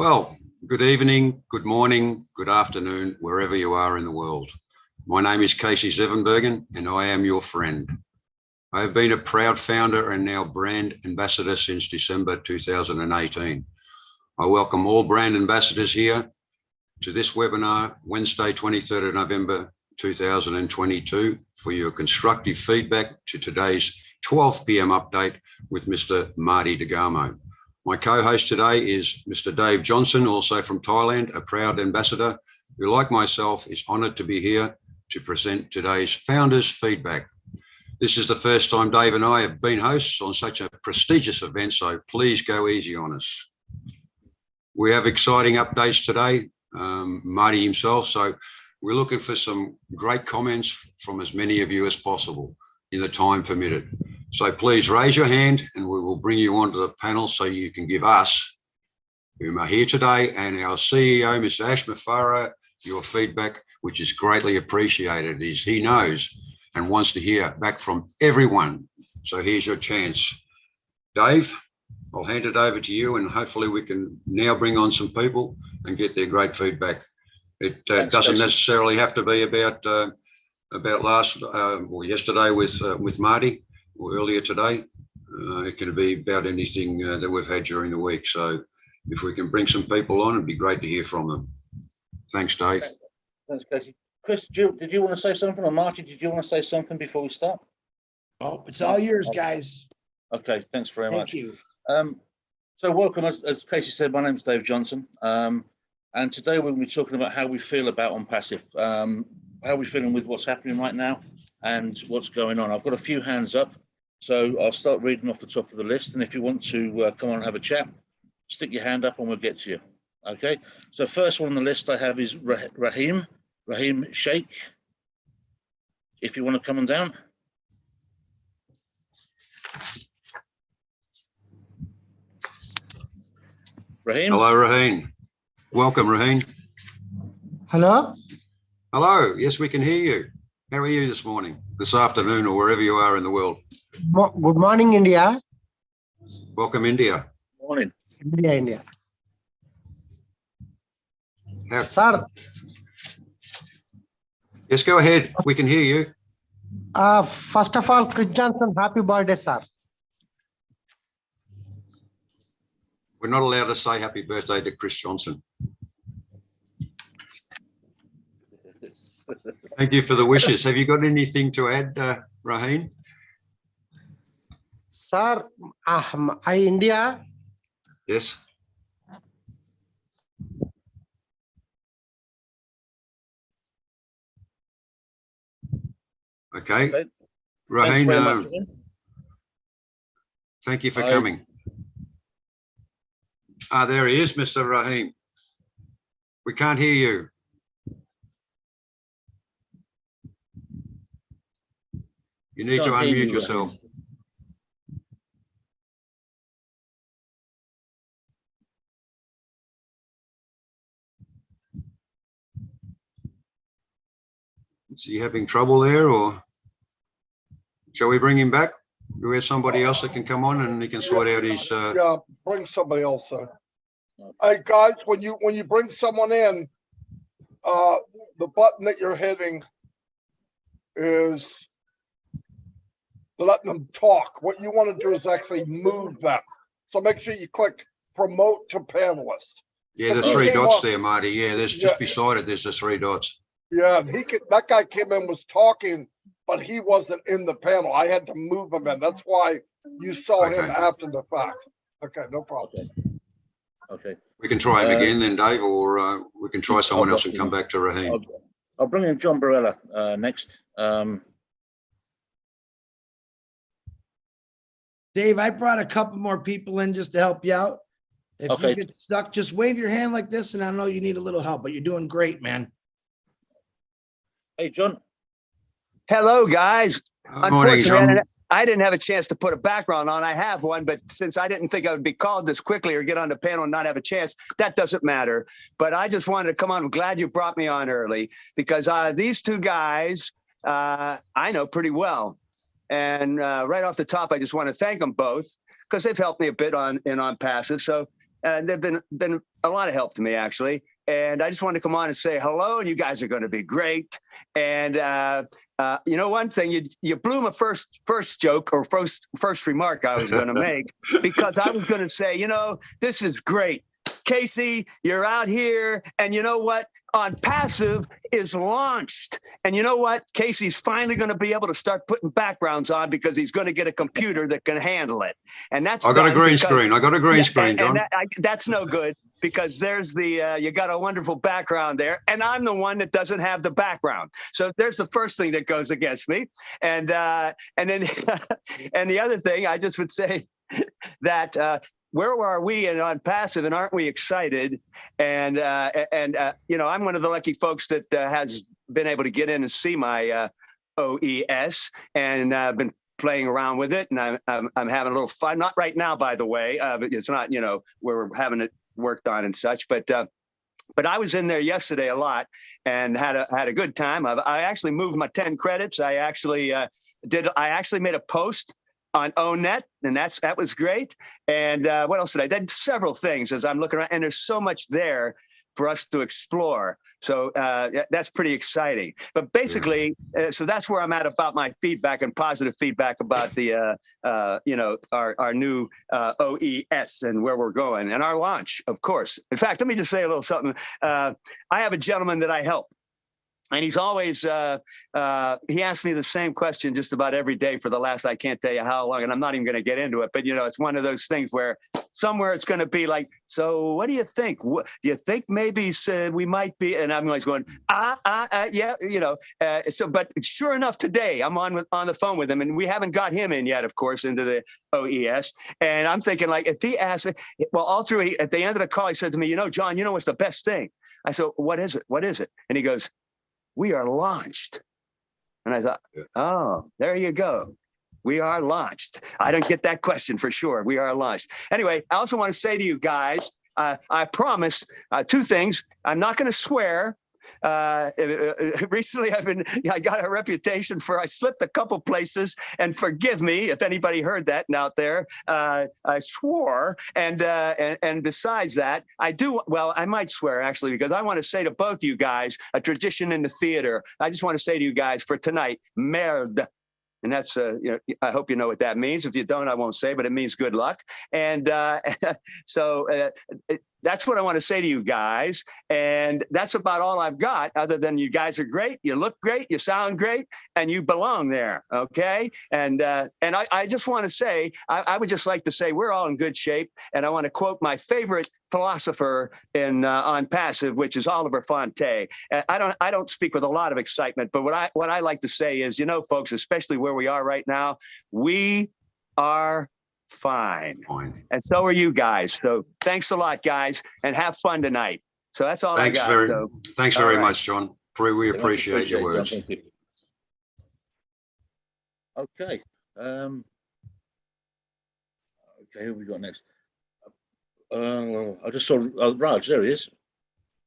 Well, good evening, good morning, good afternoon, wherever you are in the world. My name is Casey Zevenbergen and I am your friend. I have been a proud founder and now brand ambassador since December 2018. I welcome all brand ambassadors here to this webinar, Wednesday, 23rd of November 2022, for your constructive feedback to today's 12 p.m. update with Mr. Marty DeGamo. My co-host today is Mr. Dave Johnson, also from Thailand, a proud ambassador who, like myself, is honoured to be here to present today's Founders Feedback. This is the first time Dave and I have been hosts on such a prestigious event, so please go easy on us. We have exciting updates today, Marty himself, so we're looking for some great comments from as many of you as possible in the time permitted. So please raise your hand and we will bring you onto the panel so you can give us, whom are here today, and our CEO, Mr. Ash Mufareh, your feedback, which is greatly appreciated, as he knows and wants to hear back from everyone. So here's your chance. Dave, I'll hand it over to you and hopefully we can now bring on some people and get their great feedback. It doesn't necessarily have to be about yesterday with Marty, or earlier today. It can be about anything that we've had during the week. So if we can bring some people on, it'd be great to hear from them. Thanks, Dave. Thanks, Casey. Chris, did you want to say something, or Marty, did you want to say something before we start? Oh, it's all yours, guys. Okay, thanks very much. Thank you. So welcome, as Casey said, my name is Dave Johnson. And today we're going to be talking about how we feel about ONPASSIVE, how we're feeling with what's happening right now and what's going on. I've got a few hands up. So I'll start reading off the top of the list. And if you want to come on and have a chat, stick your hand up and we'll get to you. Okay. So first one on the list I have is Rahim Sheikh. If you want to come on down. Rahim. Hello, Rahim. Welcome, Rahim. Hello. Hello. Yes, we can hear you. How are you this morning, this afternoon, or wherever you are in the world? Good morning, India. Welcome, India. Morning. India. How... Sir. Yes, go ahead. We can hear you. First of all, Chris Johnson, happy birthday, sir. We're not allowed to say happy birthday to Chris Johnson. Thank you for the wishes. Have you got anything to add, Rahim? Sir, India. Yes. Okay. Rahim, thank you for coming. There he is, Mr. Rahim. We can't hear you. You need to unmute yourself. Is he having trouble there, or shall we bring him back? Do we have somebody else that can come on and he can sort out his? Yeah, bring somebody else in. Hey guys, when you bring someone in, the button that you're hitting is letting them talk. What you want to do is actually move them. So make sure you click promote to panelist. Yeah, the three dots there, Marty. Yeah, there's just beside it. There's the three dots. Yeah, that guy came in, was talking, but he wasn't in the panel. I had to move him in. That's why you saw him after the fact. Okay, no problem. Okay. We can try him again then, Dave, or we can try someone else and come back to Rahim. I'll bring in John Barella next. Dave, I brought a couple more people in just to help you out. If you get stuck, just wave your hand like this, and I know you need a little help, but you're doing great, man. Hey, John. Hello, guys. Morning, John. I didn't have a chance to put a background on. I have one, but since I didn't think I would be called this quickly or get on the panel and not have a chance, that doesn't matter. But I just wanted to come on. I'm glad you brought me on early because these two guys I know pretty well. And right off the top, I just want to thank them both because they've helped me a bit in ONPASSIVE. So they've been a lot of help to me, actually. And I just wanted to come on and say hello, and you guys are going to be great. And you know, one thing, you blew my first joke or first remark I was going to make, because I was going to say, you know, this is great. Casey, you're out here, and you know what? ONPASSIVE is launched. And you know what? Casey's finally going to be able to start putting backgrounds on, because he's going to get a computer that can handle it. And that's I got a green screen. I got a green screen, John. That's no good, because there's you got a wonderful background there, and I'm the one that doesn't have the background. So there's the first thing that goes against me. And then and the other thing, I just would say that where are we in ONPASSIVE, and aren't we excited? And you know, I'm one of the lucky folks that has been able to get in and see my OES, and been playing around with it, and I'm having a little fun. Not right now, by the way. It's not, you know, we're having it worked on and such, but I was in there yesterday a lot and had a good time. I actually moved my 10 credits. I actually made a post on ONET, and that was great. And what else did I did? Several things as I'm looking around, and there's so much there for us to explore. So that's pretty exciting. But basically, so that's where I'm at about my feedback and positive feedback about the, you know, our new OES and where we're going, and our launch, of course. In fact, let me just say a little something. I have a gentleman that I help. And he's always, he asks me the same question just about every day for the last, I can't tell you how long, and I'm not even going to get into it, but, you know, it's one of those things where somewhere it's going to be like, so what do you think? Do you think maybe we might be, and I'm always going, yeah, you know, so, but sure enough, today I'm on the phone with him, and we haven't got him in yet, of course, into the OES. And I'm thinking, like, if he asks, well, all through, at the end of the call, he said to me, you know, John, you know what's the best thing? I said, what is it? What is it? And he goes, we are launched. And I thought, oh, there you go. We are launched. I don't get that question for sure. We are launched. Anyway, I also want to say to you guys, I promise two things. I'm not going to swear. Recently, I got a reputation for I slipped a couple places, and forgive me if anybody heard that out there. I swore, and besides that, I might swear actually, because I want to say to both you guys, a tradition in the theater. I just want to say to you guys for tonight, merde. And that's, you know, I hope you know what that means. If you don't, I won't say, but it means good luck. And so that's what I want to say to you guys. And that's about all I've got, other than you guys are great. You look great. You sound great. And you belong there. Okay. And I just want to say, I would just like to say we're all in good shape. And I want to quote my favorite philosopher in ONPASSIVE, which is Oliver Fonte. I don't speak with a lot of excitement, but what I like to say is, you know, folks, especially where we are right now, we are fine. And so are you guys. So thanks a lot, guys, and have fun tonight. So that's all I got. Thanks very much, John. We appreciate your words. John, thank you. Okay. Okay, who have we got next? I just saw Raj. There he is.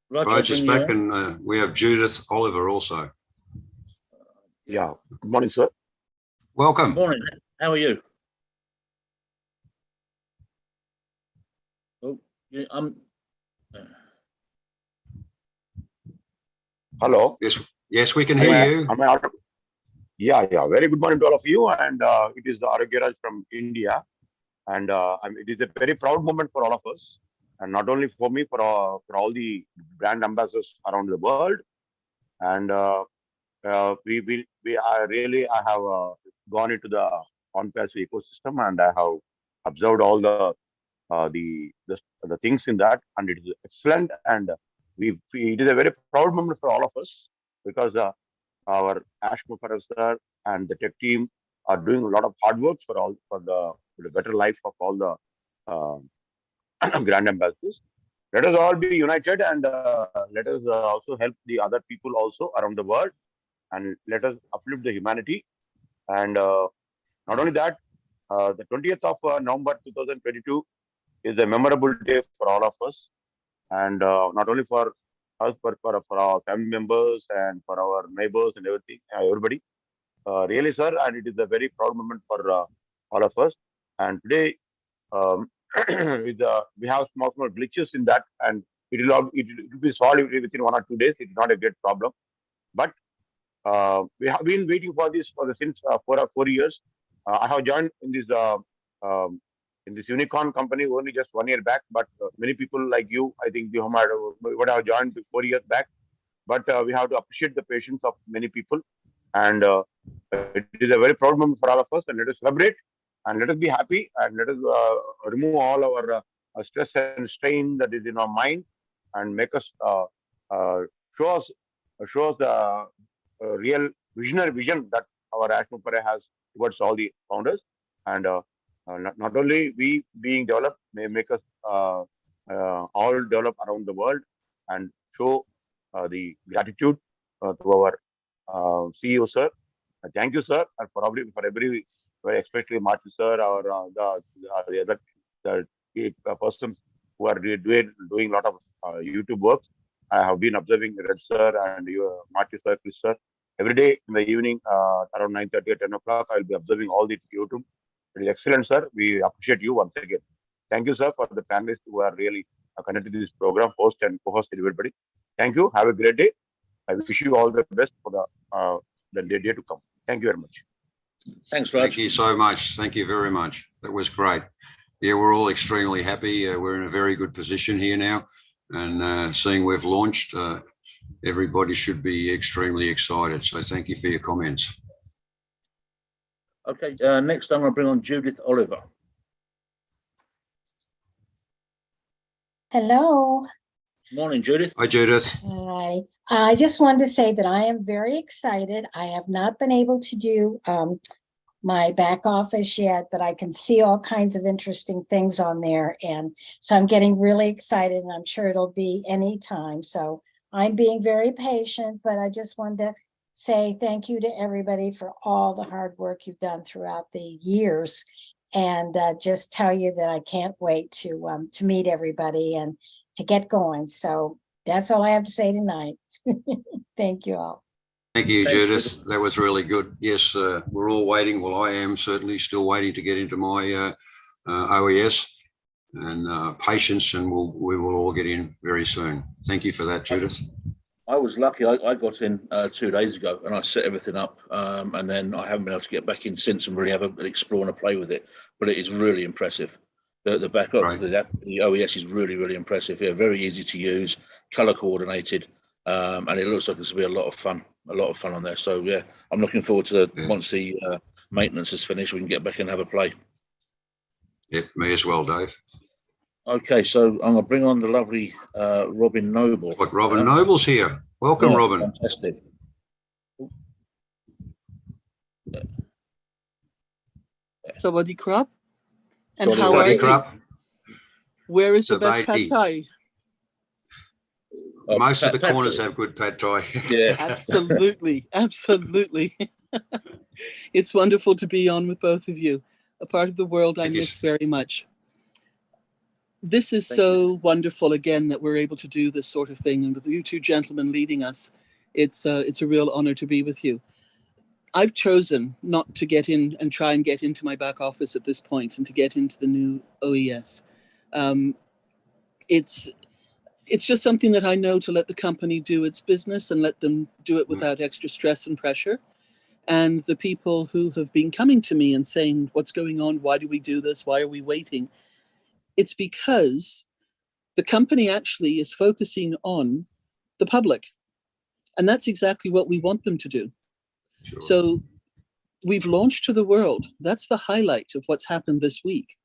Raj is back, and we have Judith Oliver also. Yeah. Good morning, sir. Welcome. Good morning. How are you? Oh, yeah, Hello. Yes, we can hear you. Am I audible? Yeah. Very good morning to all of you. And it is the Aragiraj from India. And it is a very proud moment for all of us. And not only for me, for all the brand ambassadors around the world. And I have gone into the ONPASSIVE ecosystem, and I have observed all the things in that, and it is excellent. And it is a very proud moment for all of us, because our Mufareh sir and the tech team are doing a lot of hard work for the better life of all the grand ambassadors. Let us all be united, and let us also help the other people also around the world, and let us uplift the humanity. And not only that, the 20th of November 2022 is a memorable day for all of us, and not only for us, but for our family members and for our neighbors and everybody. Really, sir, and it is a very proud moment for all of us. And today, we have small glitches in that, and it will be solved within 1 or 2 days. It's not a great problem, but we have been waiting for this since 4 years. I have joined um, in this unicorn company only just 1 year back, but many people like you, I think, you would have joined 4 years back. But we have to appreciate the patience of many people, and it is a very proud moment for all of us. And let us celebrate, and let us be happy, and let us remove all our stress and strain that is in our mind, and make us uh, show us the real visionary vision that our Ash Mufareh has towards all the founders. And not only we being developed may make us all develop around the world, and show the gratitude to our CEO, sir. Thank you, sir, and for every, especially Martin, sir, or the other persons who are doing a lot of YouTube works. I have been observing Red sir and Martin sir, Chris sir. Every day in the evening, around 9:30 or 10 o'clock, I will be observing all the YouTube. It is excellent, sir. We appreciate you once again. Thank you, sir, for the panelists who are really connected to this program, host and co-host, everybody. Thank you. Have a great day. I wish you all the best for the day to come. Thank you very much. Thanks, Raj. Thank you so much. Thank you very much. That was great. Yeah, we're all extremely happy. We're in a very good position here now, and seeing we've launched, everybody should be extremely excited. So thank you for your comments. Okay, next I'm going to bring on Judith Oliver. Hello. Morning, Judith. Hi, Judith. Hi. I just wanted to say that I am very excited. I have not been able to do my back office yet, but I can see all kinds of interesting things on there. And so I'm getting really excited, and I'm sure it'll be any time. So I'm being very patient, but I just wanted to say thank you to everybody for all the hard work you've done throughout the years, and just tell you that I can't wait to meet everybody and to get going. So that's all I have to say tonight. Thank you all. Thank you, Thanks, Judith. That was really good. Yes, we're all waiting. Well, I am certainly still waiting to get into my OES, and patience, and we will all get in very soon. Thank you for that, Judith. I was lucky. I got in 2 days ago, and I set everything up, and then I haven't been able to get back in since and really have an explore and a play with it. But it is really impressive. The backup, Right. the OES is really, really impressive. Yeah, very easy to use, color coordinated, and it looks like it's going to be a lot of fun on there. So yeah, I'm looking forward to once the maintenance is finished, we can get back and have a play. Yep, me as well, Dave. Okay, so I'm going to bring on the lovely Robin Noble. Look, Robin Noble's here. Welcome, Yeah, Robin. Fantastic. Sawadee krap. And Sawadee how are you? Krap. Where is the best pad Sawadee. thai? Most of the Pad corners Thai. have good pad thai. Yeah. Absolutely, absolutely. It's wonderful to be on with both of you, a part of the world I Thank you. miss very much. This is Thank so wonderful again that we're able to do this sort of thing, and with you two gentlemen leading us, it's a real honor to be with you. I've chosen not to get in and try and get into my back office at this point and to get into the new OES. It's just something that I know to let the company do its business and let them do it without extra stress and pressure. And the people who have been coming to me and saying, what's going on? Why do we do this? Why are we waiting? It's because the company actually is focusing on the public. And that's exactly what we want them to do. Sure. So we've launched to the world. That's the highlight of what's happened this week.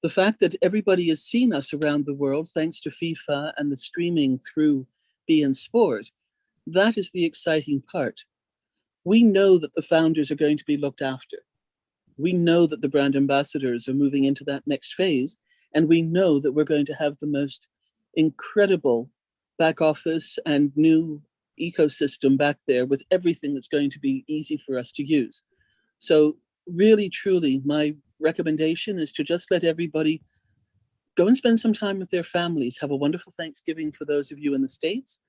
The fact that everybody has seen us around the world, thanks to FIFA and the streaming through beIN Sport, that is the exciting part. We know that the founders are going to be looked after. We know that the brand ambassadors are moving into that next phase, and we know that we're going to have the most incredible back office and new ecosystem back there with everything that's going to be easy for us to use. So really, truly, my recommendation is to just let everybody go and spend some time with their families. Have a wonderful Thanksgiving for those of you in the States.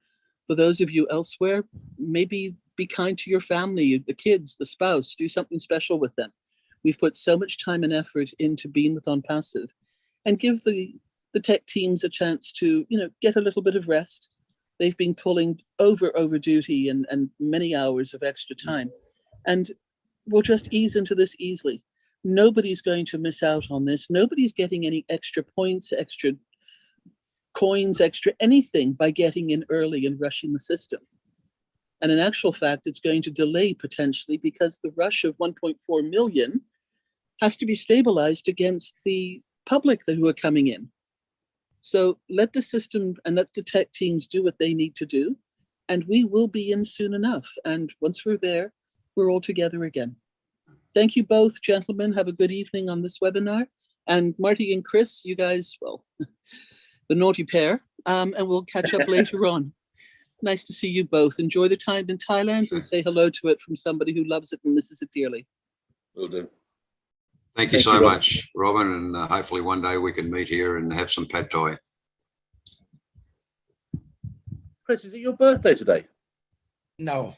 For those of you elsewhere, maybe be kind to your family, the kids, the spouse, do something special with them. We've put so much time and effort into being with ONPASSIVE, and give the tech teams a chance to, get a little bit of rest. They've been pulling over duty and many hours of extra time. And we'll just ease into this easily. Nobody's going to miss out on this. Nobody's getting any extra points, extra coins, extra anything by getting in early and rushing the system. And in actual fact, it's going to delay potentially because the rush of 1.4 million has to be stabilized against the public who are coming in. So let the system and let the tech teams do what they need to do, and we will be in soon enough. And once we're there, we're all together again. Thank you both, gentlemen. Have a good evening on this webinar. And Marty and Chris, you guys, well, the naughty pair, and we'll catch up later on. Nice to see you both. Enjoy the time in Thailand and say hello to it from somebody who loves it and misses it dearly. Will do. Thank you so much, Robin, and hopefully one day we can meet here and have some pad thai. Chris, is it your birthday today? No.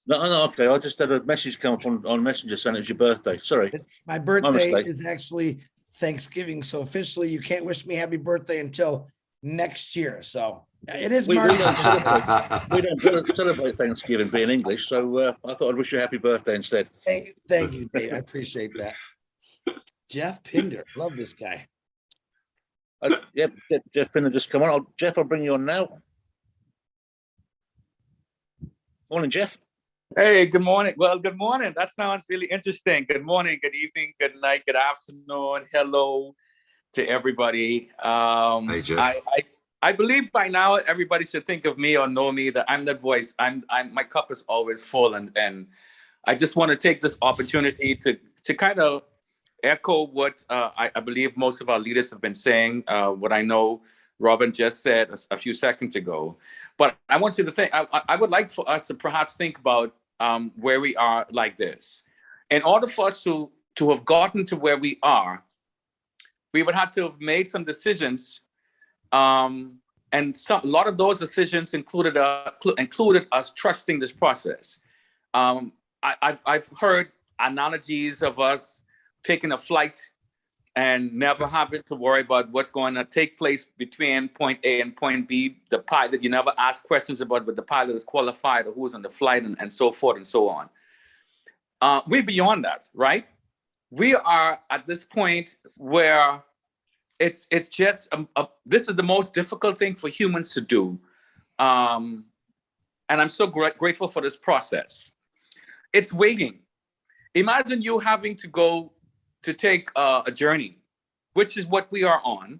No, okay. I just had a message come up on Messenger saying it was your birthday. Sorry. My birthday is actually Thanksgiving, so officially you can't wish me happy birthday until next year. So it is We March. don't celebrate Thanksgiving being English, so I thought I'd wish you a happy birthday instead. Thank you, Dave. I appreciate that. Jeff Pinder, love this guy. Yep, Jeff Pinder just come on. Jeff, I'll bring you on now. Morning, Jeff. Hey, good morning. Well, good morning. That sounds really interesting. Good morning, good evening, good night, good afternoon. Hello to everybody. Hey, Jeff. I believe by now everybody should think of me or know me that I'm that voice. My cup is always full, and I just want to take this opportunity to kind of echo what I believe most of our leaders have been saying. What I know Robin just said a few seconds ago. But I want you to think. I would like for us to perhaps think about where we are like this. In order for us to have gotten to where we are, we would have to have made some decisions, and a lot of those decisions included us trusting this process. I've heard analogies of us taking a flight and never having to worry about what's going to take place between point A and point B. The pilot, you never ask questions about whether the pilot is qualified or who's on the flight and so forth and so on. We're beyond that, right? We are at this point where it's just, this is the most difficult thing for humans to do. And I'm so grateful for this process. It's waiting. Imagine you having to go to take a journey, which is what we are on.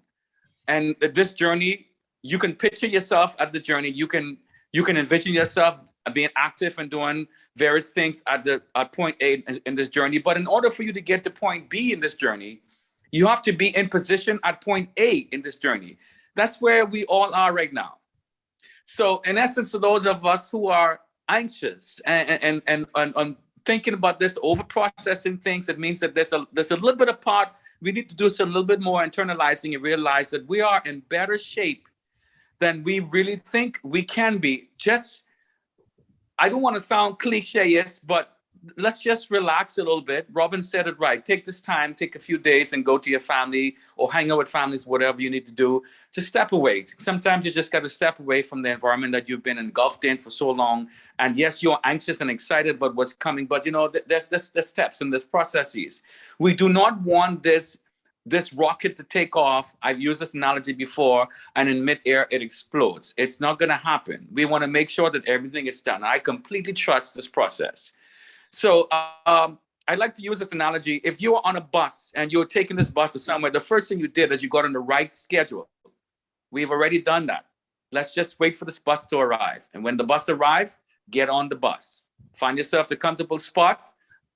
And this journey, you can picture yourself at the journey. You can envision yourself being active and doing various things at point A in this journey. But in order for you to get to point B in this journey, you have to be in position at point A in this journey. That's where we all are right now. So in essence, to those of us who are anxious and thinking about this, over processing things, it means that there's a little bit of part we need to do some little bit more internalizing and realize that we are in better shape than we really think we can be. Just, I don't want to sound cliche-ish, but let's just relax a little bit. Robin said it right. Take this time, take a few days and go to your family or hang out with families, whatever you need to do. Just step away. Sometimes you just got to step away from the environment that you've been engulfed in for so long. And yes, you're anxious and excited about what's coming, but you know, there's steps and there's processes. We do not want this rocket to take off. I've used this analogy before, and in midair it explodes. It's not going to happen. We want to make sure that everything is done. I completely trust this process. So I like to use this analogy. If you were on a bus and you're taking this bus to somewhere, the first thing you did is you got on the right schedule. We've already done that. Let's just wait for this bus to arrive. And when the bus arrives, get on the bus. Find yourself a comfortable spot,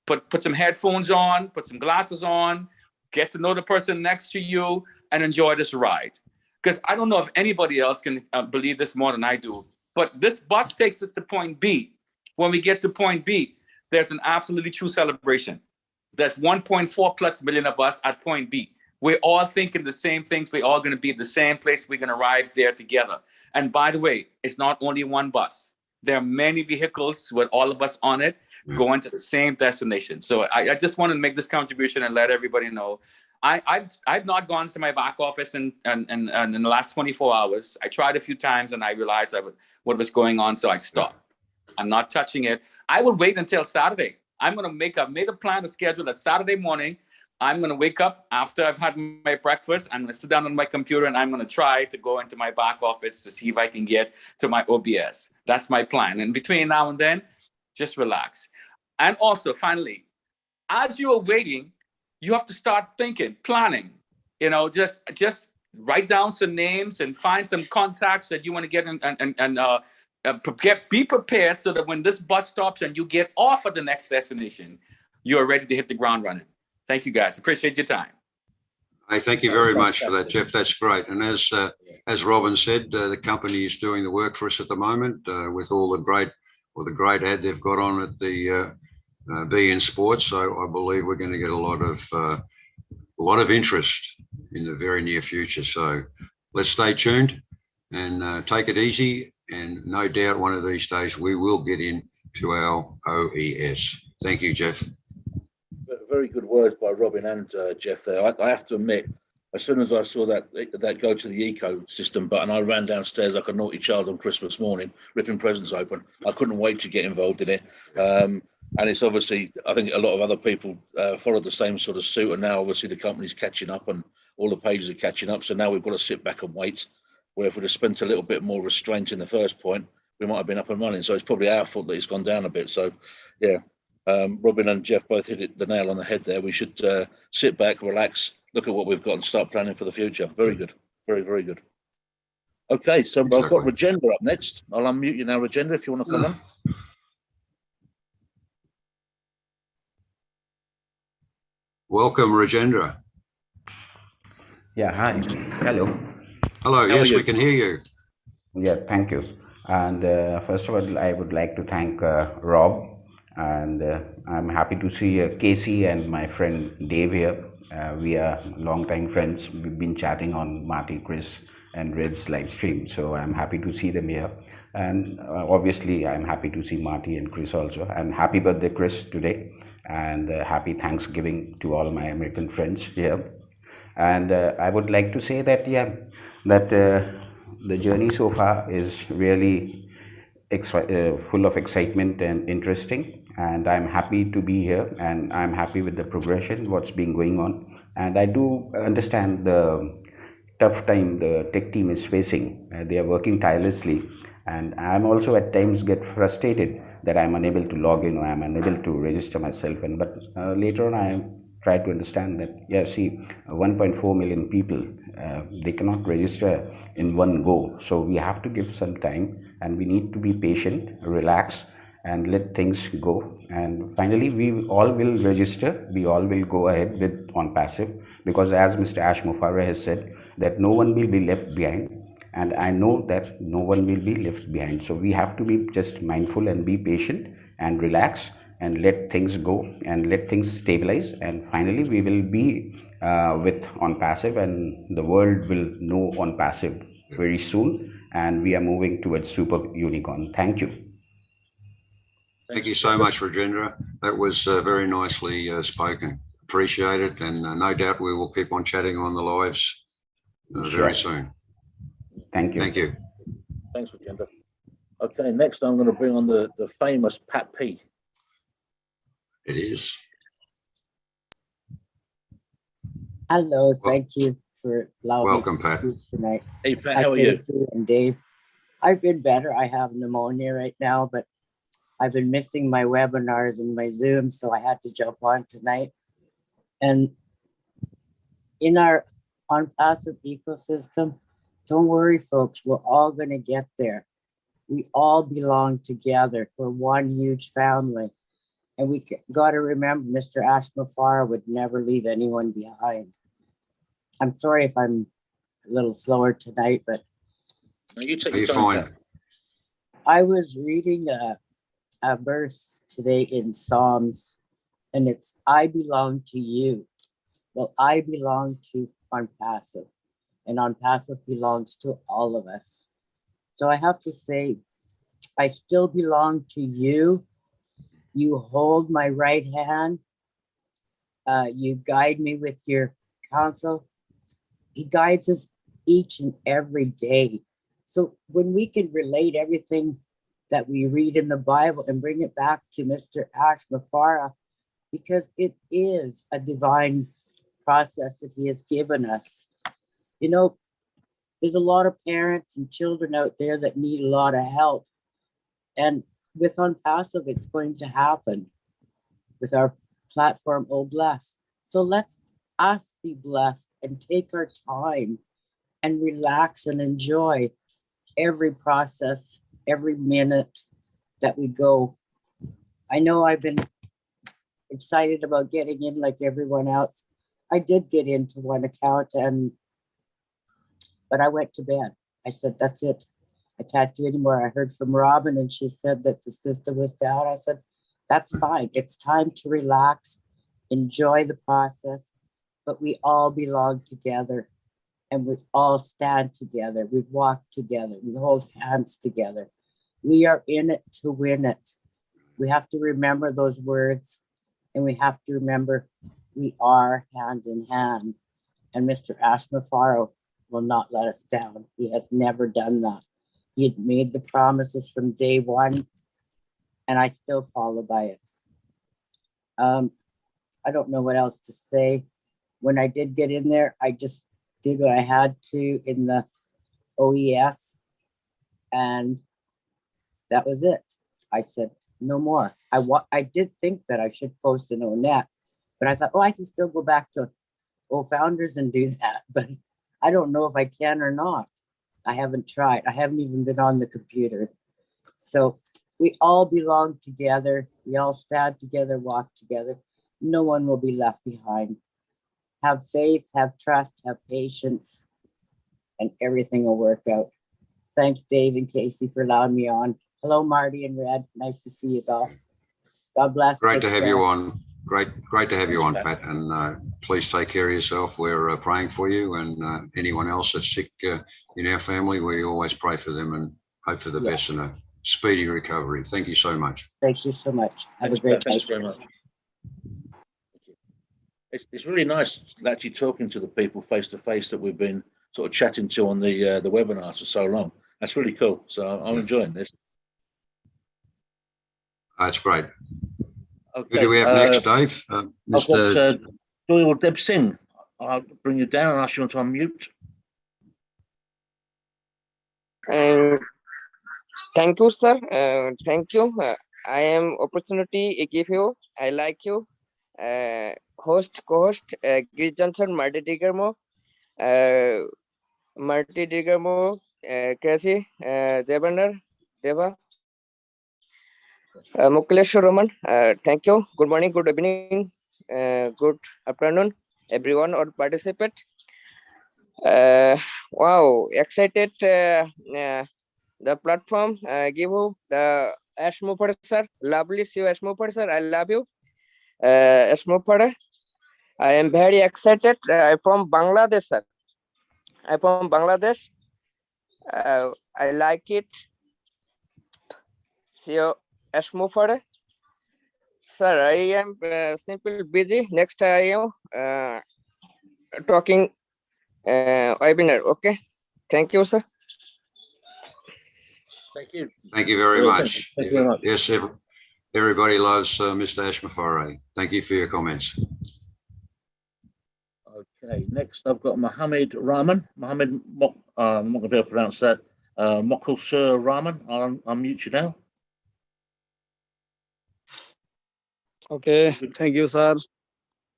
put some headphones on, put some glasses on, get to know the person next to you, and enjoy this ride. Because I don't know if anybody else can believe this more than I do, but this bus takes us to point B. When we get to point B, there's an absolutely true celebration. There's 1.4 plus million of us at point B. We're all thinking the same things. We're all going to be at the same place. We're going to arrive there together. And by the way, it's not only one bus. There are many vehicles with all of us on it going to the same destination. So I just want to make this contribution and let everybody know I've not gone to my back office in the last 24 hours. I tried a few times and I realized what was going on, so I stopped. I'm not touching it. I will wait until Saturday. I'm going to made a plan to schedule that Saturday morning. I'm going to wake up after I've had my breakfast. I'm going to sit down on my computer and I'm going to try to go into my back office to see if I can get to my OBS. That's my plan. And between now and then, just relax. And also, finally, as you are waiting, you have to start thinking, planning. Just write down some names and find some contacts that you want to get be prepared so that when this bus stops and you get off at the next destination, you are ready to hit the ground running. Thank you, guys. Appreciate your time. Hey, thank you very much for that, Jeff. That's great. And as Robin said, the company is doing the work for us at the moment with all the great ad they've got on at the Be In Sports. So I believe we're going to get a lot of interest in the very near future. So let's stay tuned and take it easy. And no doubt one of these days we will get into our OES. Thank you, Jeff. Very good words by Robin and Jeff there. I have to admit, as soon as I saw that go to the ecosystem button, I ran downstairs like a naughty child on Christmas morning, ripping presents open. I couldn't wait to get involved in it. And it's obviously, I think a lot of other people follow the same sort of suit. And now obviously the company's catching up and all the pages are catching up. So now we've got to sit back and wait, where if we'd have spent a little bit more restraint in the first point, we might have been up and running. So it's probably our fault that it's gone down a bit. So yeah. Robin and Jeff both hit the nail on the head there. We should sit back, relax, look at what we've got and start planning for the future. Very good. Very, very good. Okay, so I've got Rajendra up next. I'll unmute you now, Rajendra, if you want to come on. Welcome, Rajendra. Yeah, hi. Hello. Hello, yes, we can hear you. Yeah, thank you. And first of all, I would like to thank Rob. And I'm happy to see Casey and my friend Dave here. We are longtime friends. We've been chatting on Marty, Chris, and Red's live stream. So I'm happy to see them here. And obviously, I'm happy to see Marty and Chris also. And happy birthday, Chris, today. And happy Thanksgiving to all my American friends here. And I would like to say that, the journey so far is really full of excitement and interesting. And I'm happy to be here, and I'm happy with the progression, what's been going on. And I do understand the tough time the tech team is facing. They are working tirelessly, and I'm also at times get frustrated that I'm unable to log in or I'm unable to register myself. But later on, I try to understand that, 1.4 million people, they cannot register in one go. So we have to give some time, and we need to be patient, relax, and let things go. And finally, we all will register. We all will go ahead with ONPASSIVE, because as Mr. Ash Mufareh has said, that no one will be left behind. And I know that no one will be left behind. So we have to be just mindful and be patient and relax and let things go and let things stabilize. And finally, we will be with ONPASSIVE, and the world will know ONPASSIVE very soon. And we are moving towards super unicorn. Thank you. Thank you so much, Rajendra. That was very nicely spoken. Appreciate it. And no doubt we will keep on chatting on the lives very soon. Thank you. Thank you. Thanks, Rajendra. Okay, next I'm going to bring on the famous Pat P. It is. Hello, thank you for allowing Welcome, me to Pat. speak tonight. Hey, Pat, how are you? And Dave, I've been better. I have pneumonia right now, but I've been missing my webinars and my Zoom, so I had to jump on tonight. And in our ONPASSIVE ecosystem, don't worry, folks, we're all going to get there. We all belong together. We're one huge family. And we got to remember, Mr. Ash Mufareh would never leave anyone behind. I'm sorry if I'm a little slower tonight, but you take your time. I was reading a verse today in Psalms, and it's, I belong to you. Well, I belong to ONPASSIVE, and ONPASSIVE belongs to all of us. So I have to say, I still belong to you. You hold my right hand. You guide me with your counsel. He guides us each and every day. So when we can relate everything that we read in the Bible and bring it back to Mr. Ash Mufareh, because it is a divine process that he has given us. You know, there's a lot of parents and children out there that need a lot of help. And with ONPASSIVE, it's going to happen with our platform, Oh Bless. So let's us be blessed and take our time and relax and enjoy every process, every minute that we go. I know I've been excited about getting in like everyone else. I did get into one account but I went to bed. I said, that's it. I can't do anymore. I heard from Robin and she said that the system was down. I said, that's fine. It's time to relax, enjoy the process, but we all belong together and we all stand together. We walk together. We hold hands together. We are in it to win it. We have to remember those words and we have to remember we are hand in hand. And Mr. Ash Mufareh will not let us down. He has never done that. He had made the promises from day one, and I still follow by it. I don't know what else to say. When I did get in there, I just did what I had to in the OES, and that was it. I said, no more. I did think that I should post an ONET, but I thought, oh, I can still go back to Founders and do that, but I don't know if I can or not. I haven't tried. I haven't even been on the computer. So we all belong together. We all stand together, walk together. No one will be left behind. Have faith, have trust, have patience, and everything will work out. Thanks, Dave and Casey, for allowing me on. Hello, Marty and Red. Nice to see you all. God bless. Great to have you on. Great to have you on, Pat. And please take care of yourself. We're praying for you and anyone else that's sick in our family. We always pray for them and hope for the best and a speedy recovery. Thank you so much. Thank you so much. Have a great day. Thanks very much. It's really nice actually talking to the people face to face that we've been sort of chatting to on the webinars for so long. That's really cool. So I'm enjoying this. That's great. Okay. Who do we have next, Dave? I've got Doyle Deb Singh. I'll bring you down and ask you to unmute. Thank you, sir. Thank you. I am opportunity give you. I like you. Host, co-host, Chris Johnson, Marty Diggermo, Casey, Devander, Deva, Mukuleshwar Roman. Thank you. Good morning, good evening, good afternoon, everyone or participate. Wow, excited. The platform give you the Ash Mufareh sir. Lovely see you, Ash Mufareh sir. I love you, Ash Mufareh. I am very excited. I'm from Bangladesh, sir. I'm from Bangladesh. I like it. See you, Ash Mufareh. Sir, I am simply busy. Next I am talking webinar. Okay. Thank you, sir. Thank you. Thank you very much. Thank you very much. Yes, everybody loves Mr. Ash Mufareh. Thank you for your comments. Okay, next I've got Mohammed Rahman. Mohammed, I'm not going to be able to pronounce that. Mokulsur Rahman, I'll unmute you now. Okay, thank you, sir.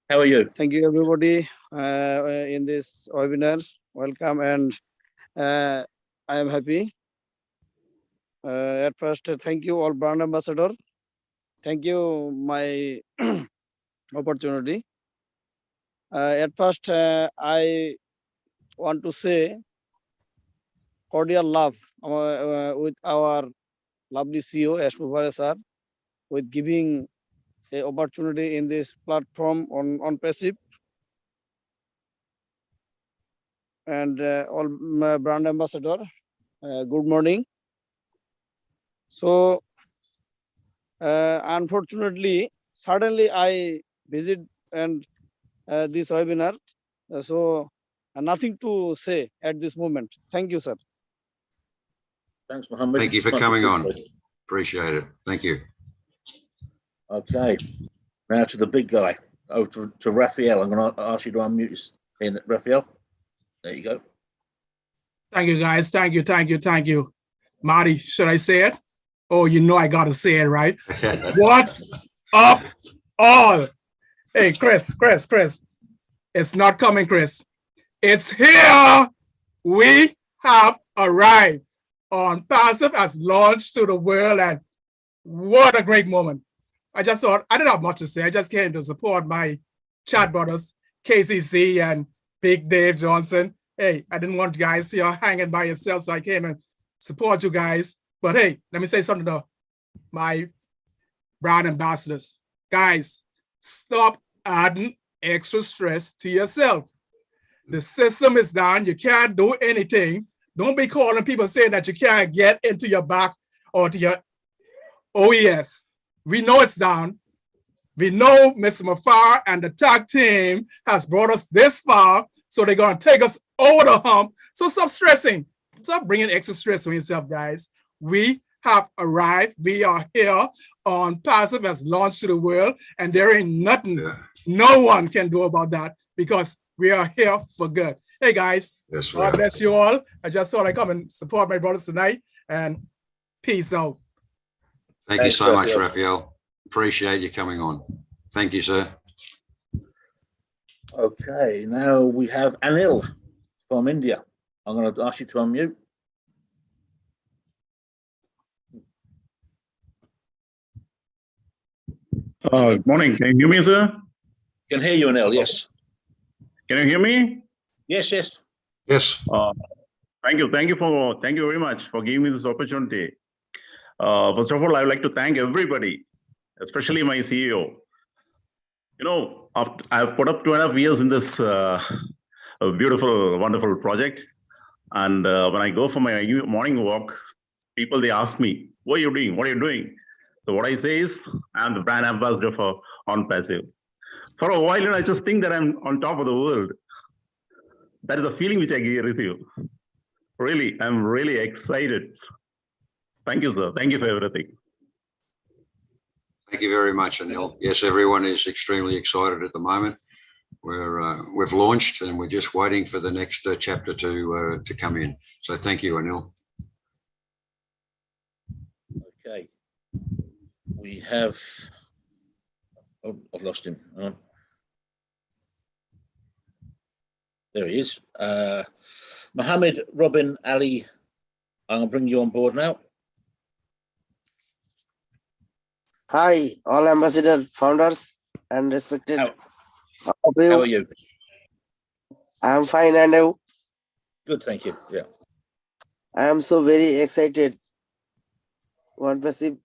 How are you? Thank you, everybody, in this webinar. Welcome, and I am happy. At first, thank you, all brand ambassador. Thank you, my opportunity. At first, I want to say cordial love with our lovely CEO, Ash Mufareh sir, with giving an opportunity in this platform on ONPASSIVE. And all my brand ambassador, good morning. So, unfortunately, suddenly I visit and this webinar So nothing to say at this moment. Thank you, sir. Thanks, Mohammed. Thank you for Much coming on. appreciated. Appreciate it. Thank you. Okay, now to the big guy, to Raphael. I'm going to ask you to unmute in Raphael. There you go. Thank you, guys. Thank you, thank you, thank you. Marty, should I say it? Oh, you know I got to say it, right? What's up, all? Hey, Chris. It's not coming, Chris. It's here. We have arrived. ONPASSIVE has launched to the world, and what a great moment. I just thought, I didn't have much to say. I just came to support my chat brothers, KCC and Big Dave Johnson. Hey, I didn't want you guys to hanging by yourself, so I came and support you guys. But hey, let me say something to my brand ambassadors. Guys, stop adding extra stress to yourself. The system is down. You can't do anything. Don't be calling people saying that you can't get into your back or to your OES. We know it's down. We know Mr. Mufareh and the tag team has brought us this far, so they're going to take us over the hump. So stop stressing. Stop bringing extra stress on yourself, guys. We have arrived. We are here. ONPASSIVE has launched to the world, and there ain't nothing no one can do about that because we are here for good. Hey, guys. Yes, God bless you all. I just thought I'd come and support my brothers tonight, and peace out. Thank you so much, Raphael. Appreciate you coming on. Thank you, sir. Okay, now we have Anil from India. I'm going to ask you to unmute. Good morning. Can you hear me, sir? Can hear you, Anil. Yes. Can you hear me? Yes. Yes. Thank you very much for giving me this opportunity. First of all, I would like to thank everybody, especially my CEO. You know, I've put up 2.5 years in this beautiful, wonderful project. And when I go for my morning walk, people, they ask me, what are you doing? What are you doing? So what I say is, I'm the brand ambassador for ONPASSIVE. For a while, I just think that I'm on top of the world. That is the feeling which I receive. Really, I'm really excited. Thank you, sir. Thank you for everything. Thank you very much, Anil. Yes, everyone is extremely excited at the moment. We've launched and we're just waiting for the next chapter to come in. So thank you, Anil. Okay. We have, oh, I've lost him. There he is. Mohammed Robin Ali, I'm going to bring you on board now. Hi, all ambassador founders and respected. How are you? I'm fine, and you? Good, thank you. Yeah. I am so very excited. ONPASSIVE,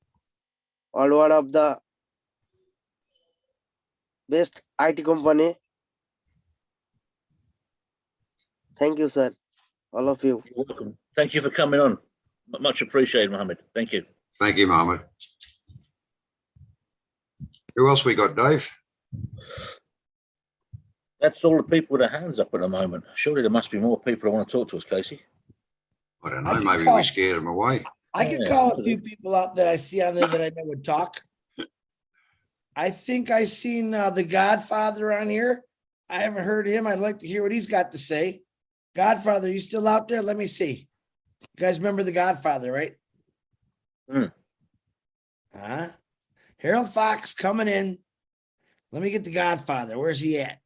all one of the best IT company. Thank you, sir. All of you. You're welcome. Thank you for coming on. Much appreciated, Mohammed. Thank you. Thank you, Mohammed. Who else we got, Dave? That's all the people with their hands up at the moment. Surely there must be more people who want to talk to us, Casey. I don't know. Maybe we scared them away. I could call a few people out that I see on there that I know would talk. I think I seen the Godfather on here. I haven't heard him. I'd like to hear what he's got to say. Godfather, you still out there? Let me see. You guys remember the Godfather, right? Harold Fox coming in. Let me get the Godfather. Where's he at?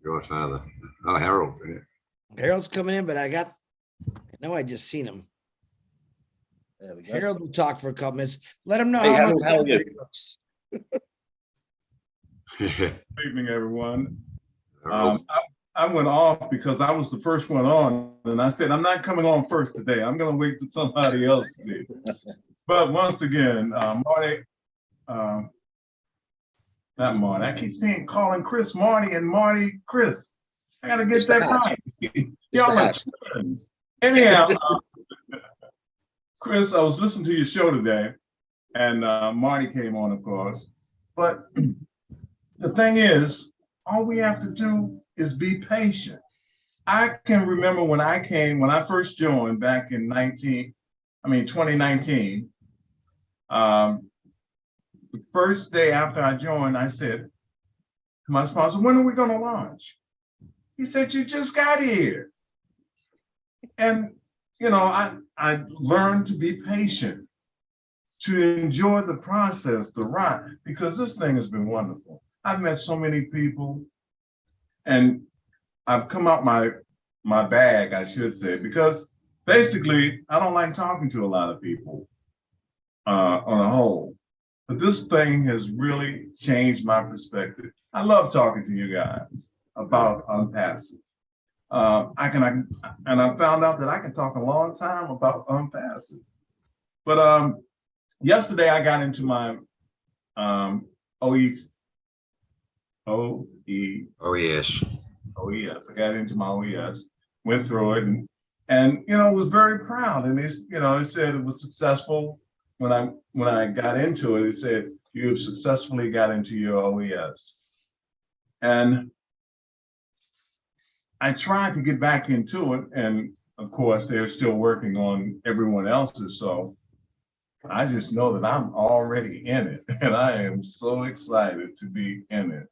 Godfather. Oh, Harold. Yeah. Harold's coming in, but I know I just seen him. There we go. Harold will talk for a couple minutes. Let him know Hey, how Harold, much how are you? he looks. Good evening, everyone. I went off because I was the first one on, and I said, I'm not coming on first today. I'm going to wait till somebody else did. But once again, Marty, not Marty. I keep calling Chris Marty and Marty Chris. I got to get that right. Y'all are twins. Anyhow, Chris, I was listening to your show today, and Marty came on, of course. But the thing is, all we have to do is be patient. I can remember when I first joined back in 2019, the first day after I joined, I said to my sponsor, when are we going to launch? He said, you just got here. And, you know, I learned to be patient, to enjoy the process, the ride, because this thing has been wonderful. I've met so many people, and I've come out my bag, I should say, because basically I don't like talking to a lot of people on a whole. But this thing has really changed my perspective. I love talking to you guys about ONPASSIVE. And I found out that I can talk a long time about ONPASSIVE. But yesterday I got into my OES. I got into my OES, went through it, and you know, was very proud. And it said it was successful. When I got into it, it said you have successfully got into your OES. And I tried to get back into it, and of course they're still working on everyone else's. So I just know that I'm already in it, and I am so excited to be in it.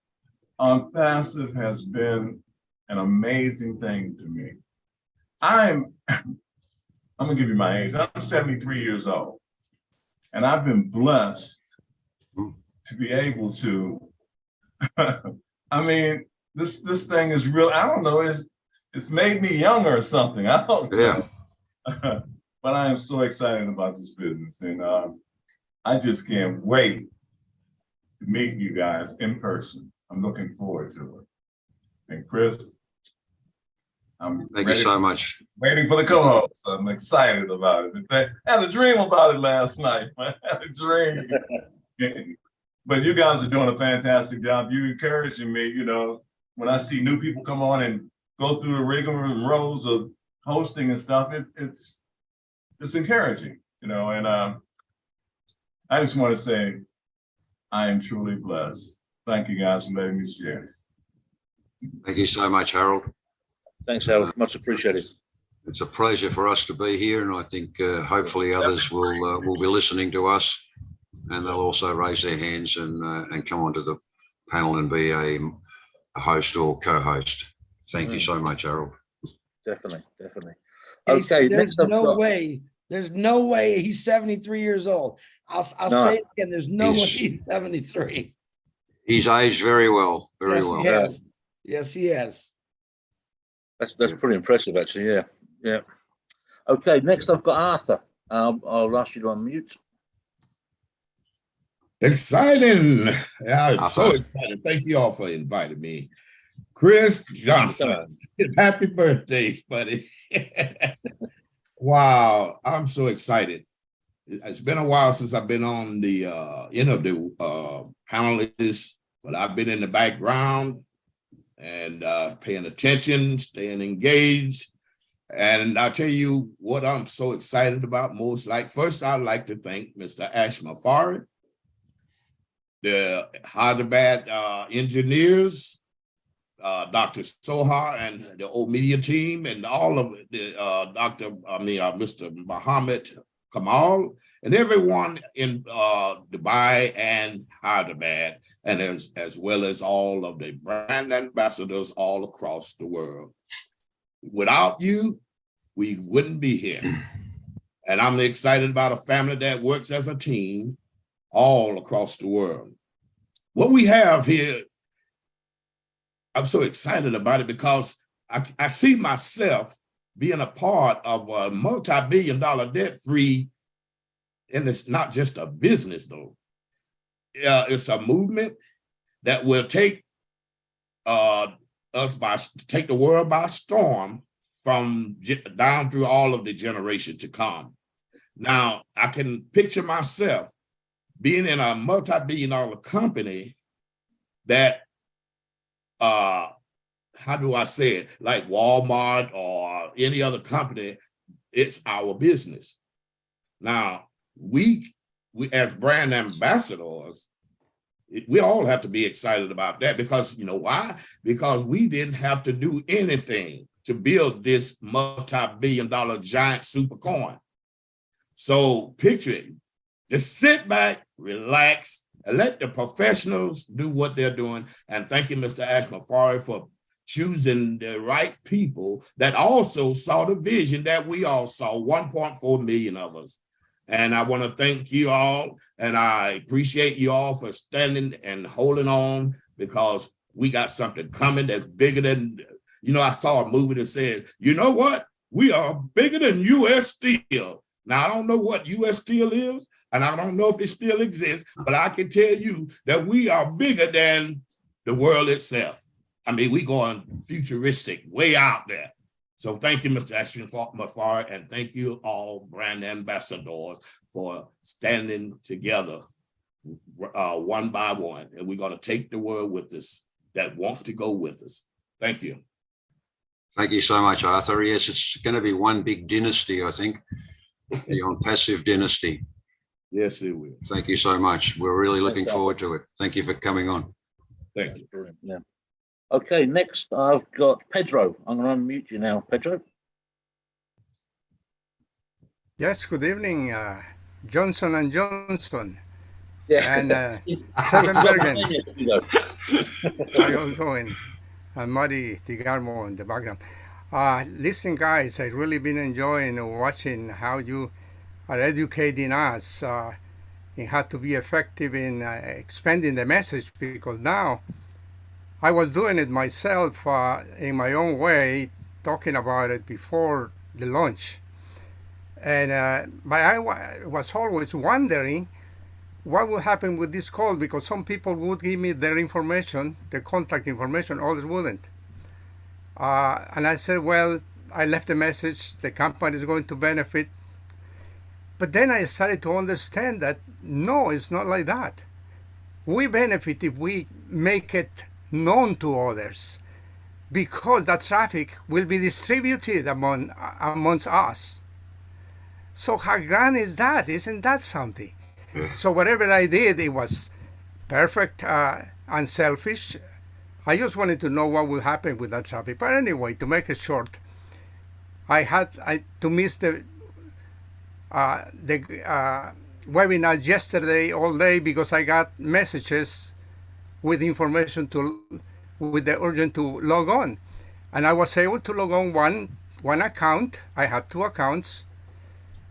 ONPASSIVE has been an amazing thing to me. I'm gonna give you my age. I'm 73 years old, and I've been blessed to be able to. I mean, this thing is real. I don't know. It's made me younger or something. I don't know. But I am so excited about this business, and I just can't wait to meet you guys in person. I'm looking forward to it. And Chris, Thank you so much. Waiting for the co-host. I'm excited about it. I had a dream about it last night. I had a dream. But you guys are doing a fantastic job. You're encouraging me, you know, when I see new people come on and go through the rigmaroles of hosting and stuff, it's encouraging, you know, and I just want to say I am truly blessed. Thank you guys for letting me share. Thank you so much, Harold. Thanks, Harold. Much appreciated. It's a pleasure for us to be here, and I think hopefully others will be listening to us, and they'll also raise their hands and come onto the panel and be a host or co-host. Thank you so much, Harold. Definitely. Casey, Okay, there's no way he's 73 years old. I'll say it again. There's no way he's 73. He's aged very well, very well. He has. Yes, he has. That's pretty impressive, actually. Yeah. Okay, next I've got Arthur. I'll ask you to unmute. Exciting. Yeah, I'm so excited. Thank you all for inviting me. Chris Johnson, happy birthday, buddy. Wow, I'm so excited. It's been a while since I've been on the panelists, but I've been in the background and paying attention, staying engaged. And I'll tell you what I'm so excited about most. First, I'd like to thank Mr. Mufareh, the Hyderabad engineers, Dr. Soha and the old media team, and all of the Mr. Muhammad Kamal, and everyone in Dubai and Hyderabad, and as well as all of the brand ambassadors all across the world. Without you, we wouldn't be here. And I'm excited about a family that works as a team all across the world. What we have here, I'm so excited about it because I see myself being a part of a multi-billion-dollar debt-free, and it's not just a business though. It's a movement that will take take the world by storm from down through all of the generations to come. Now, I can picture myself being in a multi-billion-dollar company that, how do I say it? Like Walmart or any other company, it's our business. Now, we as brand ambassadors, We all have to be excited about that because you know why? Because we didn't have to do anything to build this multi-billion-dollar giant super coin. So picture it. Just sit back, relax, and let the professionals do what they're doing. And thank you, Mr. Mufareh, for choosing the right people that also saw the vision that we all saw, 1.4 million of us. And I want to thank you all, and I appreciate you all for standing and holding on because we got something coming that's bigger than, you know, I saw a movie that said, you know what? We are bigger than U.S. Steel. Now, I don't know what U.S. Steel is, and I don't know if it still exists, but I can tell you that we are bigger than the world itself. I mean, we going futuristic, way out there. So thank you, Mr. Mufareh, and thank you all brand ambassadors for standing together one by one. And we're going to take the world with us that wants to go with us. Thank you. Thank you so much, Arthur. Yes, it's going to be one big dynasty, I think, the ONPASSIVE dynasty. Yes, it will. Thank you so much. We're really looking forward to it. Thank you for coming on. Thank you. Yeah. Okay, next I've got Pedro. I'm going to unmute you now, Pedro. Yes, good evening, Johnson and Johnson. Yeah. And Septembergen. How you all doing? And Marty Tigarmo in the background. Listen, guys, I've really been enjoying watching how you are educating us in how to be effective in expanding the message, because now I was doing it myself in my own way, talking about it before the launch. And but I was always wondering what would happen with this call, because some people would give me their information, their contact information, others wouldn't. And I said, well, I left a message, the company is going to benefit. But then I started to understand that, no, it's not like that. We benefit if we make it known to others, because that traffic will be distributed amongst us. So how grand is that? Isn't that something? So whatever I did, it was perfect, unselfish. I just wanted to know what would happen with that traffic. But anyway, to make it short, I had to miss the webinar yesterday all day because I got messages with information with the urgent to log on. And I was able to log on one account. I had two accounts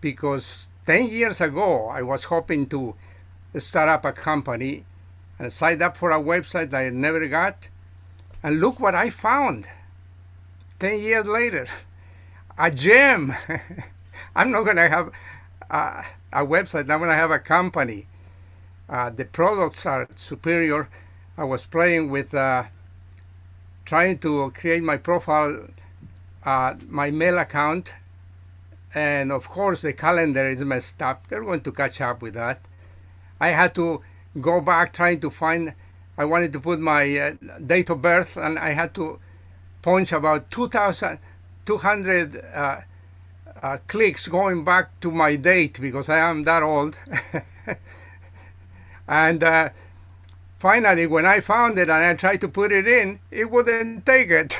because 10 years ago, I was hoping to start up a company and signed up for a website that I never got. And look what I found 10 years later, a gem. I'm not going to have a website, I'm going to have a company. The products are superior. I was playing with trying to create my profile, my mail account, and of course the calendar is messed up. They're going to catch up with that. I had to go back trying to find, I wanted to put my date of birth, and I had to punch about 2,200 clicks going back to my date because I am that old. And finally, when I found it and I tried to put it in, it wouldn't take it.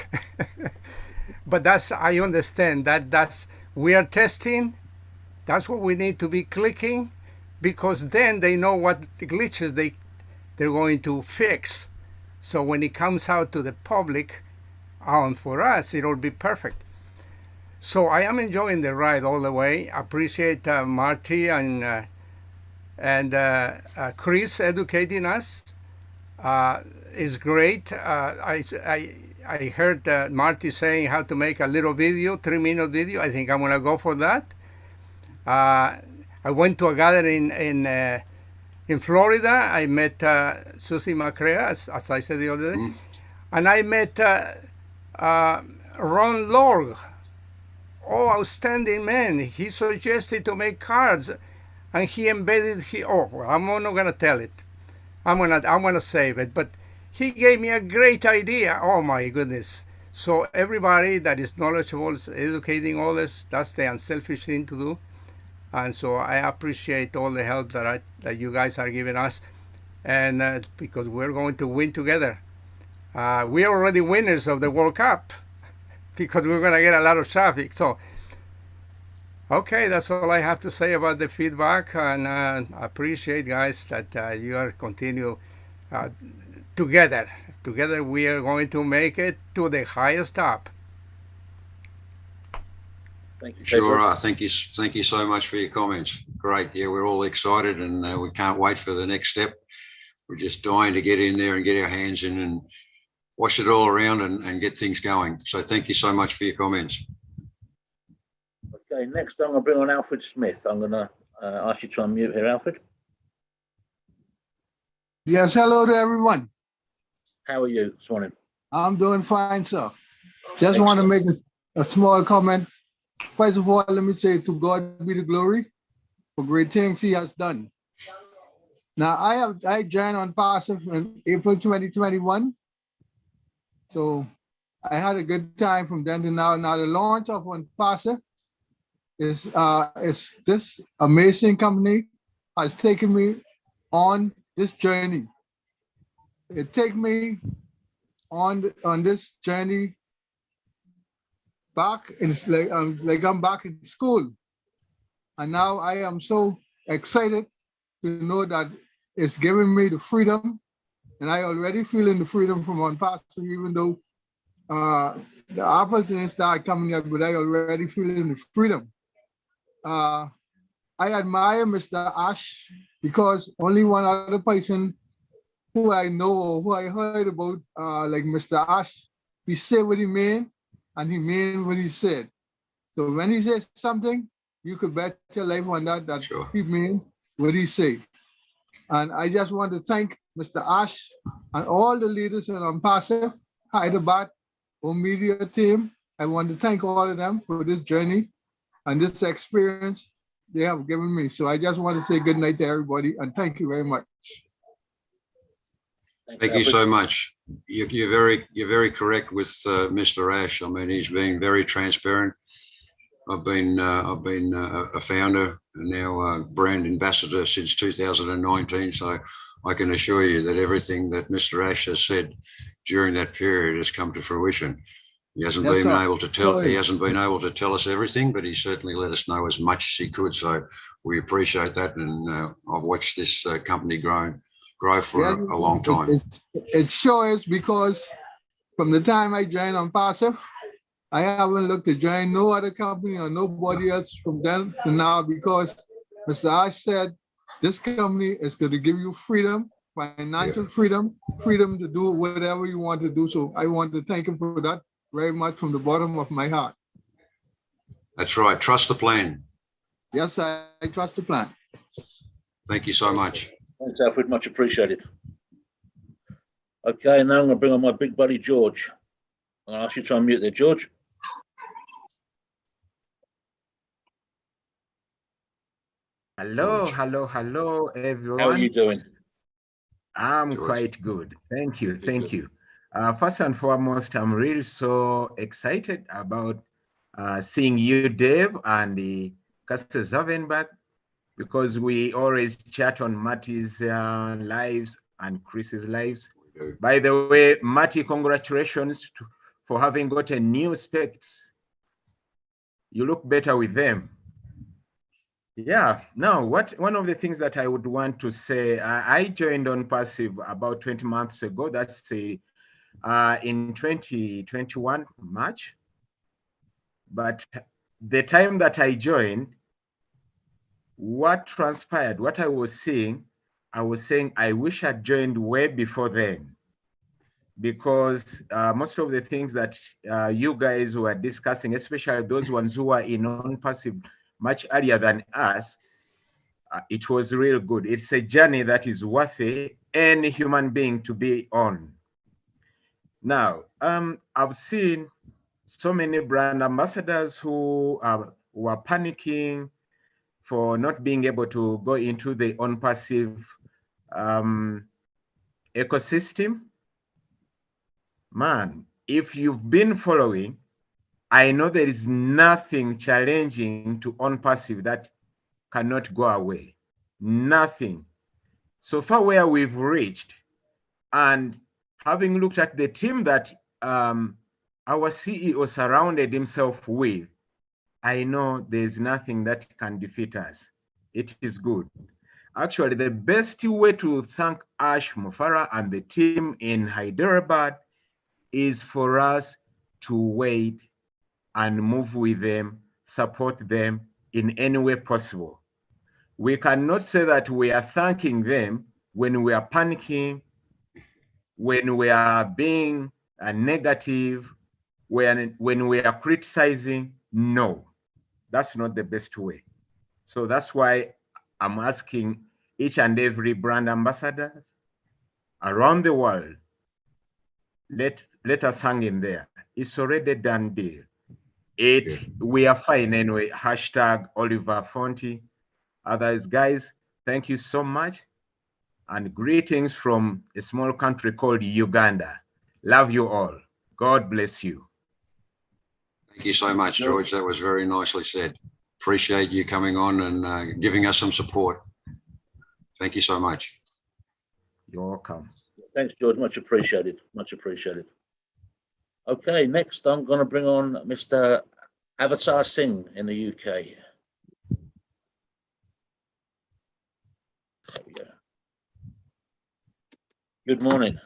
But I understand that's, we are testing. That's what we need to be clicking, because then they know what the glitches they're going to fix. So when it comes out to the public, for us, it'll be perfect. So I am enjoying the ride all the way. Appreciate Marty and Chris educating us. Is great. I heard Marty saying how to make a little video, 3-minute video. I think I'm gonna go for that. I went to a gathering in Florida. I met Susie McCrea, as I said the other day, and I met Ron Lorg. Oh, outstanding man! He suggested to make cards, and he embedded. I'm not gonna tell it. I'm gonna save it. But he gave me a great idea. Oh my goodness! So everybody that is knowledgeable is educating others. That's the unselfish thing to do. And so I appreciate all the help that you guys are giving us. and because we're going to win together. We are already winners of the World Cup because we're going to get a lot of traffic. So, okay, that's all I have to say about the feedback, and I appreciate, guys, that you are continue together. Together, we are going to make it to the highest top. Thank you. Sure are. Thank you so much for your comments. Great. Yeah, we're all excited, and we can't wait for the next step. We're just dying to get in there and get our hands in and wash it all around and get things going. So thank you so much for your comments. Okay, next I'm going to bring on Alfred Smith. I'm going to ask you to unmute here, Alfred. Yes, hello to everyone. How are you this morning? I'm doing fine, sir. Just want to make a small comment. First of all, let me say to God be the glory for great things he has done. Now, I joined ONPASSIVE in April 2021. So I had a good time from then to now. Now, the launch of ONPASSIVE is this amazing company has taken me on this journey. It take me on this journey back. It's like I'm back in school, and now I am so excited to know that it's giving me the freedom, and I already feeling the freedom from ONPASSIVE, even though the apples didn't start coming up, but I already feeling the freedom. I admire Mr. Ash because only one other person who I know, who I heard about, like Mr. Ash, he said what he meant, and he meant what he said. So when he says something, you could bet your life on that sure. He meant what he said. And I just want to thank Mr. Ash and all the leaders in ONPASSIVE, Hyderabad, media team. I want to thank all of them for this journey and this experience they have given me. So I just want to say good night to everybody and thank you very much. Thank you so much. You're very correct with Mr. Ash. I mean, he's been very transparent. I've been a founder and now a brand ambassador since 2019. So I can assure you that everything that Mr. Ash has said during that period has come to fruition. He hasn't been able to tell. He hasn't been able to tell us everything, but he certainly let us know as much as he could. So we appreciate that, and I've watched this company grow for a long time. It sure is, because from the time I joined ONPASSIVE, I haven't looked to join no other company or nobody else from then to now, because Mr. Ash said this company is going to give you freedom, financial freedom to do whatever you want to do. So I want to thank him for that very much from the bottom of my heart. That's right. Trust the plan. Yes, I trust the plan. Thank you so much. Thanks, Alfred. Much appreciated. Okay, now I'm going to bring on my big buddy, George. I'll ask you to unmute there, George. Hello, hello, everyone. How are you doing? I'm quite good. Thank you. First and foremost, I'm really so excited about seeing you, Dave, and the Castor Zavenberg, because we always chat on Matty's lives and Chris's lives. By the way, Matty, congratulations for having got a new specs. You look better with them. Yeah, now one of the things that I would want to say, I joined ONPASSIVE about 20 months ago. That's in 2021 March. But the time that I joined, what transpired, what I was seeing, I was saying I wish I'd joined way before then, because most of the things that you guys were discussing, especially those ones who are in ONPASSIVE much earlier than us, it was real good. It's a journey that is worth any human being to be on. Now, I've seen so many brand ambassadors who were panicking for not being able to go into the ONPASSIVE ecosystem. Man, if you've been following, I know there is nothing challenging to ONPASSIVE that cannot go away. Nothing. so far where we've reached, and having looked at the team that our CEO surrounded himself with, I know there's nothing that can defeat us. It is good. Actually, the best way to thank Ash Mufareh and the team in Hyderabad is for us to wait and move with them, support them in any way possible. We cannot say that we are thanking them when we are panicking, when we are being negative, when we are criticizing. No, that's not the best way. So that's why I'm asking each and every brand ambassadors around the world, let us hang in there. It's already a done deal. We are fine anyway. Hashtag Oliver Fonti. Others, guys, thank you so much. And greetings from a small country called Uganda. Love you all. God bless you. Thank you so much, George. That was very nicely said. Appreciate you coming on and giving us some support. Thank you so much. You're welcome. Thanks, George. Much appreciated. Much appreciated. Okay, next I'm going to bring on Mr. Avatar Singh in the UK. There we go. Good morning.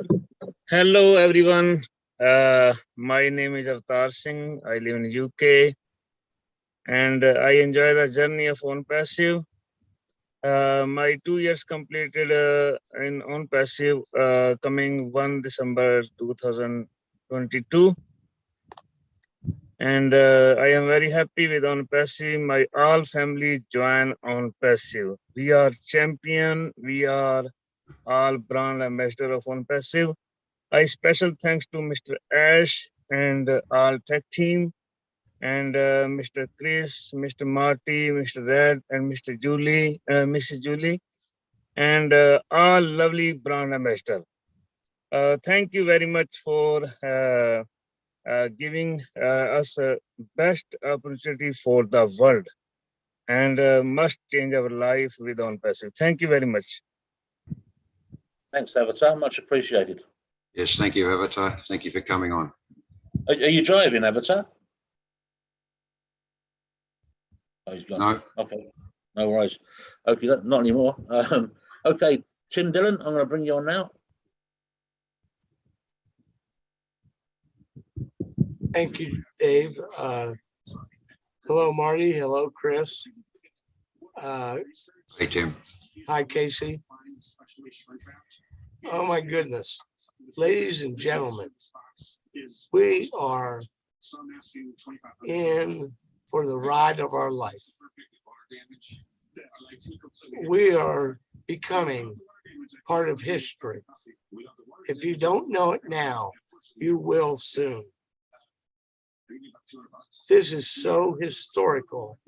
Hello, everyone. My name is Avatar Singh. I live in the UK, and I enjoy the journey of ONPASSIVE. My 2 years completed in ONPASSIVE coming 1 December 2022. And I am very happy with ONPASSIVE. My all family join ONPASSIVE. We are champion. We are all brand ambassador of ONPASSIVE. I special thanks to Mr. Ash and all tech team, and Mr. Chris, Mr. Marty, Mr. Red, and Mr. Julie, Mrs. Julie, and all lovely brand ambassador. Thank you very much for giving us a best opportunity for the world, and must change our life with ONPASSIVE. Thank you very much. Thanks, Avatar. Much appreciated. Yes, thank you, Avatar. Thank you for coming on. Are you driving, Avatar? Oh, he's gone. No. Okay, no worries. Okay, not anymore. Okay, Tim Dillon, I'm going to bring you on now. Thank you, Dave. Hello, Marty. Hello, Chris. Hey, Tim. Hi, Casey. Oh, my goodness. Ladies and gentlemen, we are in for the ride of our life. We are becoming part of history. If you don't know it now, you will soon. This is so historical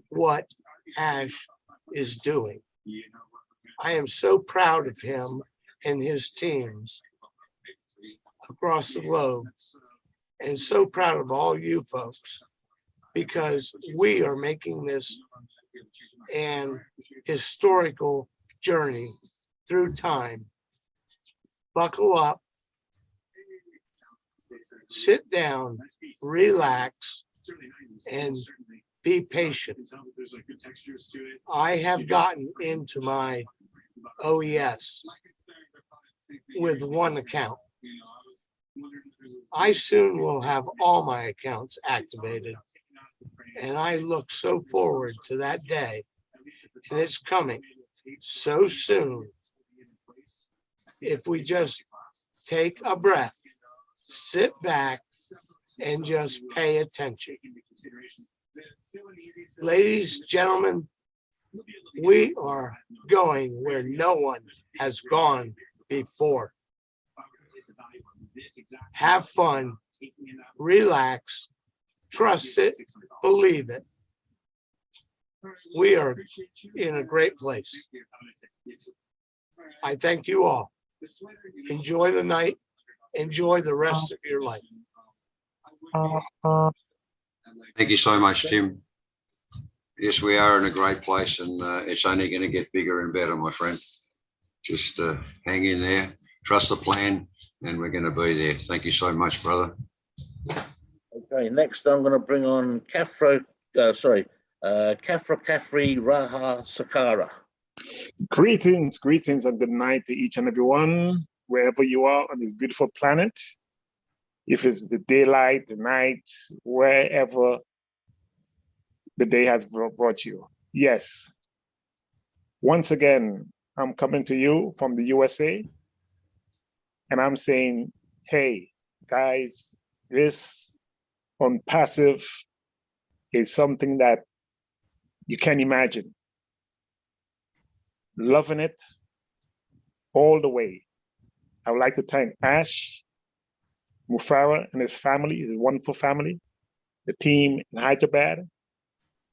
what Ash is doing. I am so proud of him and his teams across the globe, and so proud of all you folks, because we are making this an historical journey through time. Buckle up, sit down, relax, and be patient. I have gotten into my OES with one account. I soon will have all my accounts activated, and I look so forward to that day, and it's coming so soon. If we just take a breath, sit back, and just pay attention. Ladies, gentlemen, we are going where no one has gone before. Have fun, relax, trust it, believe it. We are in a great place. I thank you all. Enjoy the night. Enjoy the rest of your life. Thank you so much, Tim. Yes, we are in a great place, and it's only going to get bigger and better, my friend. Just hang in there, trust the plan, and we're going to be there. Thank you so much, brother. Okay, next I'm going to bring on Kafri Raha Sakara. Greetings, and good night to each and every one, wherever you are on this beautiful planet. If it's the daylight, the night, wherever the day has brought you. Yes. Once again, I'm coming to you from the USA, and I'm saying, hey, guys, this ONPASSIVE is something that you can't imagine. Loving it all the way. I would like to thank Ash, Mufareh and his family, his wonderful family, the team in Hyderabad,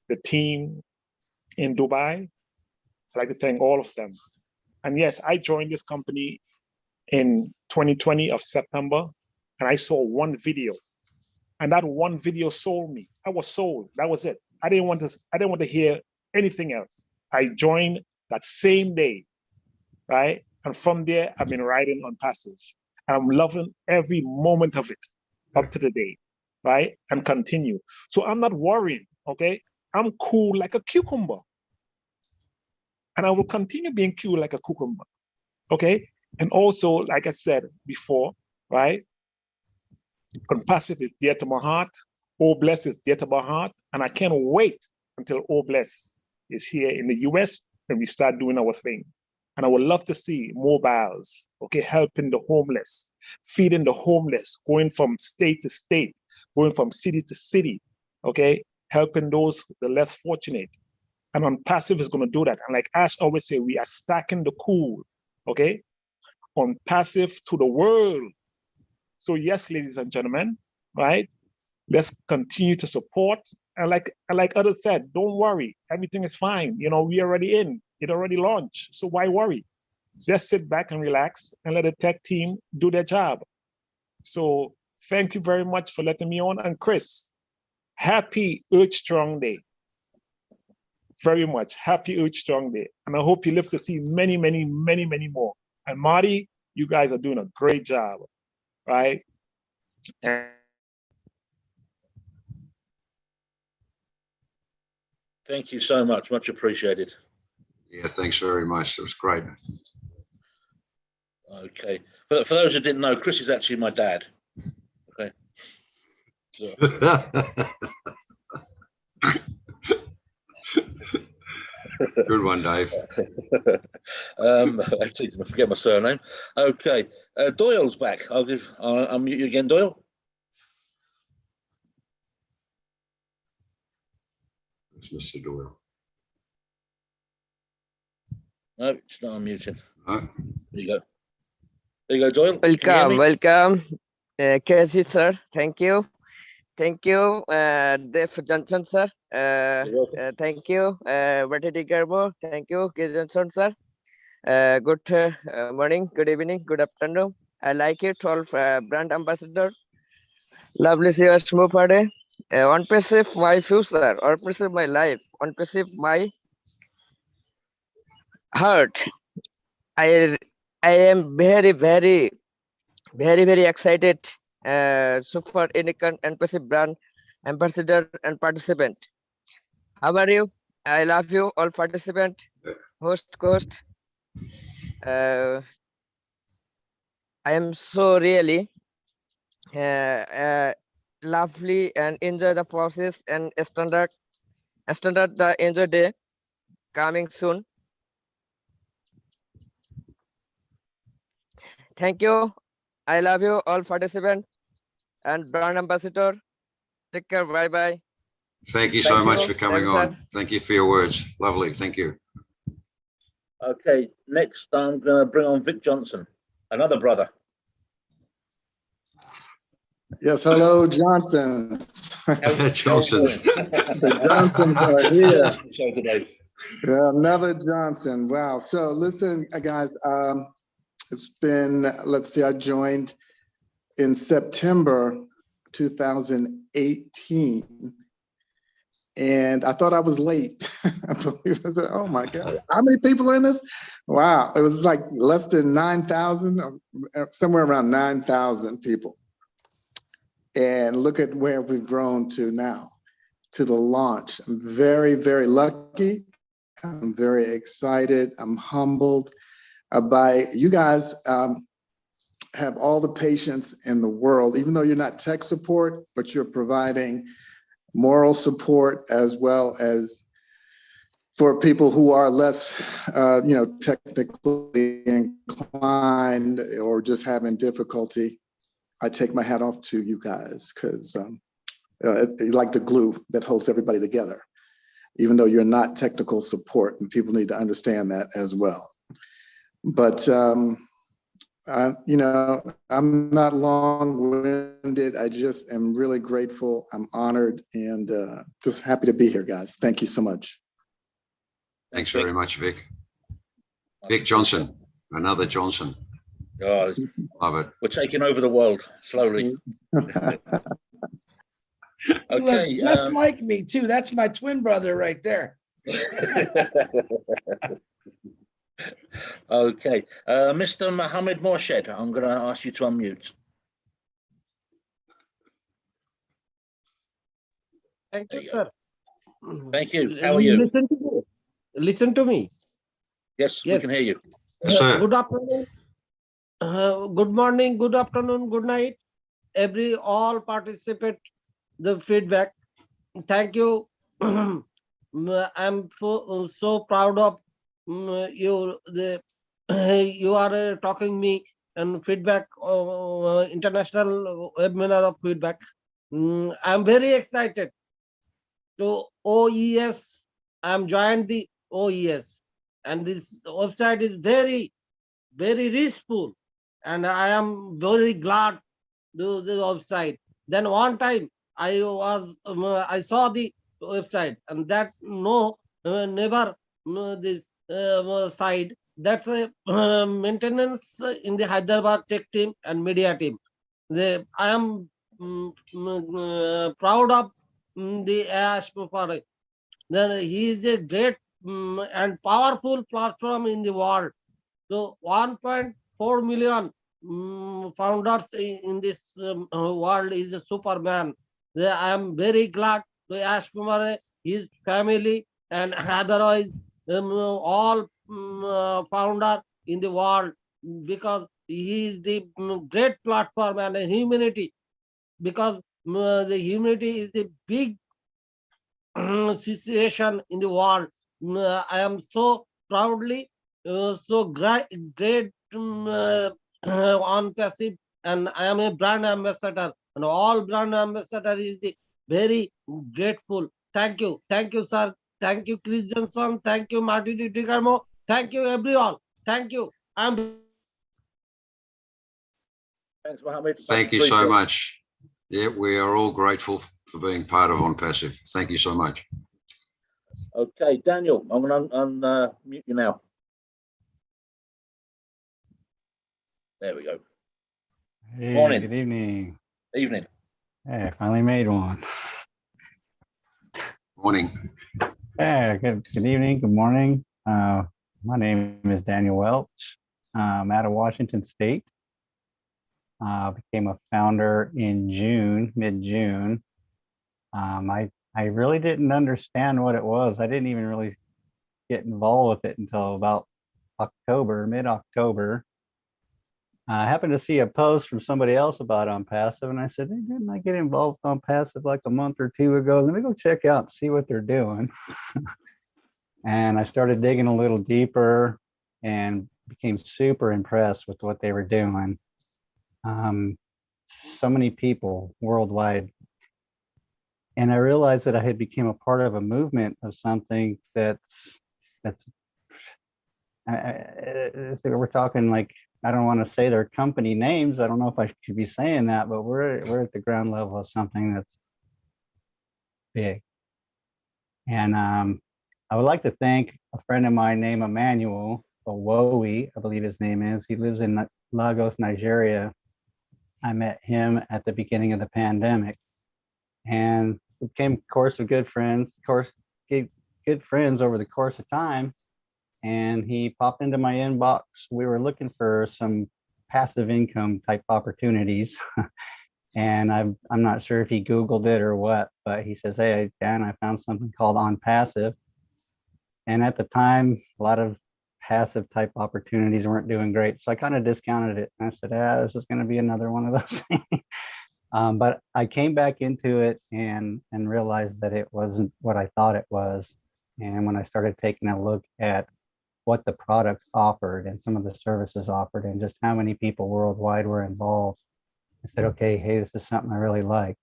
the team in Dubai. I'd like to thank all of them. And yes, I joined this company in 2020 of September, and I saw one video, and that one video sold me. I was sold. That was it. I didn't want to hear anything else. I joined that same day, right? And from there, I've been riding ONPASSIVE. I'm loving every moment of it up to the day, right? And continue. So I'm not worrying, okay? I'm cool like a cucumber. And I will continue being cool like a cucumber, okay? And also, like I said before, right? ONPASSIVE is dear to my heart. Oh Bless is dear to my heart. And I can't wait until Oh Bless is here in the US and we start doing our thing. And I would love to see mobiles, okay, helping the homeless, feeding the homeless, going from state to state, going from city to city, okay, helping those the less fortunate. And ONPASSIVE is going to do that. And like Ash always say, we are stacking the cool, okay, ONPASSIVE to the world. So yes, ladies and gentlemen, right? Let's continue to support. And like others said, don't worry, everything is fine. You know, we already in. It already launched, so why worry? Just sit back and relax and let the tech team do their job. So thank you very much for letting me on. And Chris, happy Earth Strong Day. Very much happy Earth Strong Day. And I hope you live to see many, many, many, many more. And Marty, you guys are doing a great job, right? And thank you so much. Much appreciated. Yeah, thanks very much. It was great. Okay. For those who didn't know, Chris is actually my dad. Okay. So. Good one, Dave. Actually, I forget my surname. Okay. Doyle's back. I'll unmute you again, Doyle. It's Mr. Doyle. No, it's not unmuted. No. There you go. There you go, Doyle. Welcome. Casey, sir. Thank you. Thank you, Dave Johnson, sir. Thank you, Bertie Garbo. Thank you, Johnson, sir. Good morning, good evening, good afternoon. I like it, all brand ambassador. Lovely see you, Mufareh. ONPASSIVE my future, ONPASSIVE my life, ONPASSIVE my heart. I am very excited. Super unique ONPASSIVE brand ambassador and participant. How are you? I love you, all participant, host. I am so really lovely and enjoy the process and standard the enjoy day coming soon. Thank you. I love you, all participants and brand ambassador. Take care. Bye bye. Thank you so much for coming on. Thank you for your words. Lovely. Thank you. Okay. Next, I'm going to bring on Vic Johnson, another brother. Yes, hello, Johnsons. Johnsons. The Johnsons are here. Yeah, another Johnson. Wow. So listen, guys, it's been, let's see, I joined in September 2018. and I thought I was late. I said, oh my God, how many people are in this? Wow, it was like less than 9,000, somewhere around 9,000 people. And look at where we've grown to now, to the launch. I'm very, very lucky. I'm very excited. I'm humbled by you guys. Have all the patience in the world, even though you're not tech support, but you're providing moral support as well as for people who are less, technically inclined or just having difficulty. I take my hat off to you guys because like the glue that holds everybody together, even though you're not technical support, and people need to understand that as well. But I'm not long-winded. I just am really grateful. I'm honored and just happy to be here, guys. Thank you so much. Thanks very much, Vic. Vic Johnson, another Johnson. Oh, Love it. we're taking over the world slowly. He looks just like me too. That's my twin brother right there. Okay, Mr. Mohammed Morshed, I'm going to ask you to unmute. Thank you, sir. Thank you. How are you? Listen to me. Yes, we can hear you. Good afternoon. Good morning, good afternoon, good night. All participate the feedback. Thank you. I'm so proud of you. You are talking me and feedback, international webinar of feedback. I'm very excited to OES. I'm joined the OES, and this website is very, very useful, and I am very glad to the website. Then one time I saw the website, and that never this side. That's a maintenance in the Hyderabad tech team and media team. I am proud of the Ash Mufareh. Then he is a great and powerful platform in the world. So 1.4 million founders in this world is a superman. I am very glad to Ash Mufareh, his family, and otherwise all founder in the world, because he is the great platform and a humanity, because the humanity is a big situation in the world. I am so proudly, so great ONPASSIVE, and I am a brand ambassador, and all brand ambassador is the very grateful. Thank you, sir. Thank you, Chris Johnson. Thank you, Marty DiGarmo. Thank you, everyone. Thank you. Thanks, Mohammed. Thank you so much. Yeah, we are all grateful for being part of ONPASSIVE. Thank you so much. Okay, Daniel, I'm going to unmute you now. There we go. Hey, Morning. good evening. Evening. Hey, I finally made one. Morning. Hey, good evening, good morning. My name is Daniel Welch. I'm out of Washington State. Became a founder in June, mid-June. I really didn't understand what it was. I didn't even really get involved with it until about October, mid-October. I happened to see a post from somebody else about ONPASSIVE, and I said, hey, didn't I get involved with ONPASSIVE like a month or two ago? Let me go check out and see what they're doing. And I started digging a little deeper and became super impressed with what they were doing. So many people worldwide. And I realized that I had become a part of a movement of something that's we're talking like, I don't want to say their company names. I don't know if I should be saying that, but we're at the ground level of something that's big. And I would like to thank a friend of mine named Emmanuel Owowi, I believe his name is. He lives in Lagos, Nigeria. I met him at the beginning of the pandemic. And became, of course, of good friends, good friends over the course of time. And he popped into my inbox. We were looking for some passive income type opportunities. And I'm not sure if he Googled it or what, but he says, "Hey, Dan, I found something called ONPASSIVE." And at the time, a lot of passive type opportunities weren't doing great. So I kind of discounted it. And I said, this is going to be another one of those things. But I came back into it and realized that it wasn't what I thought it was. And when I started taking a look at what the products offered and some of the services offered and just how many people worldwide were involved, I said, okay, hey, this is something I really like.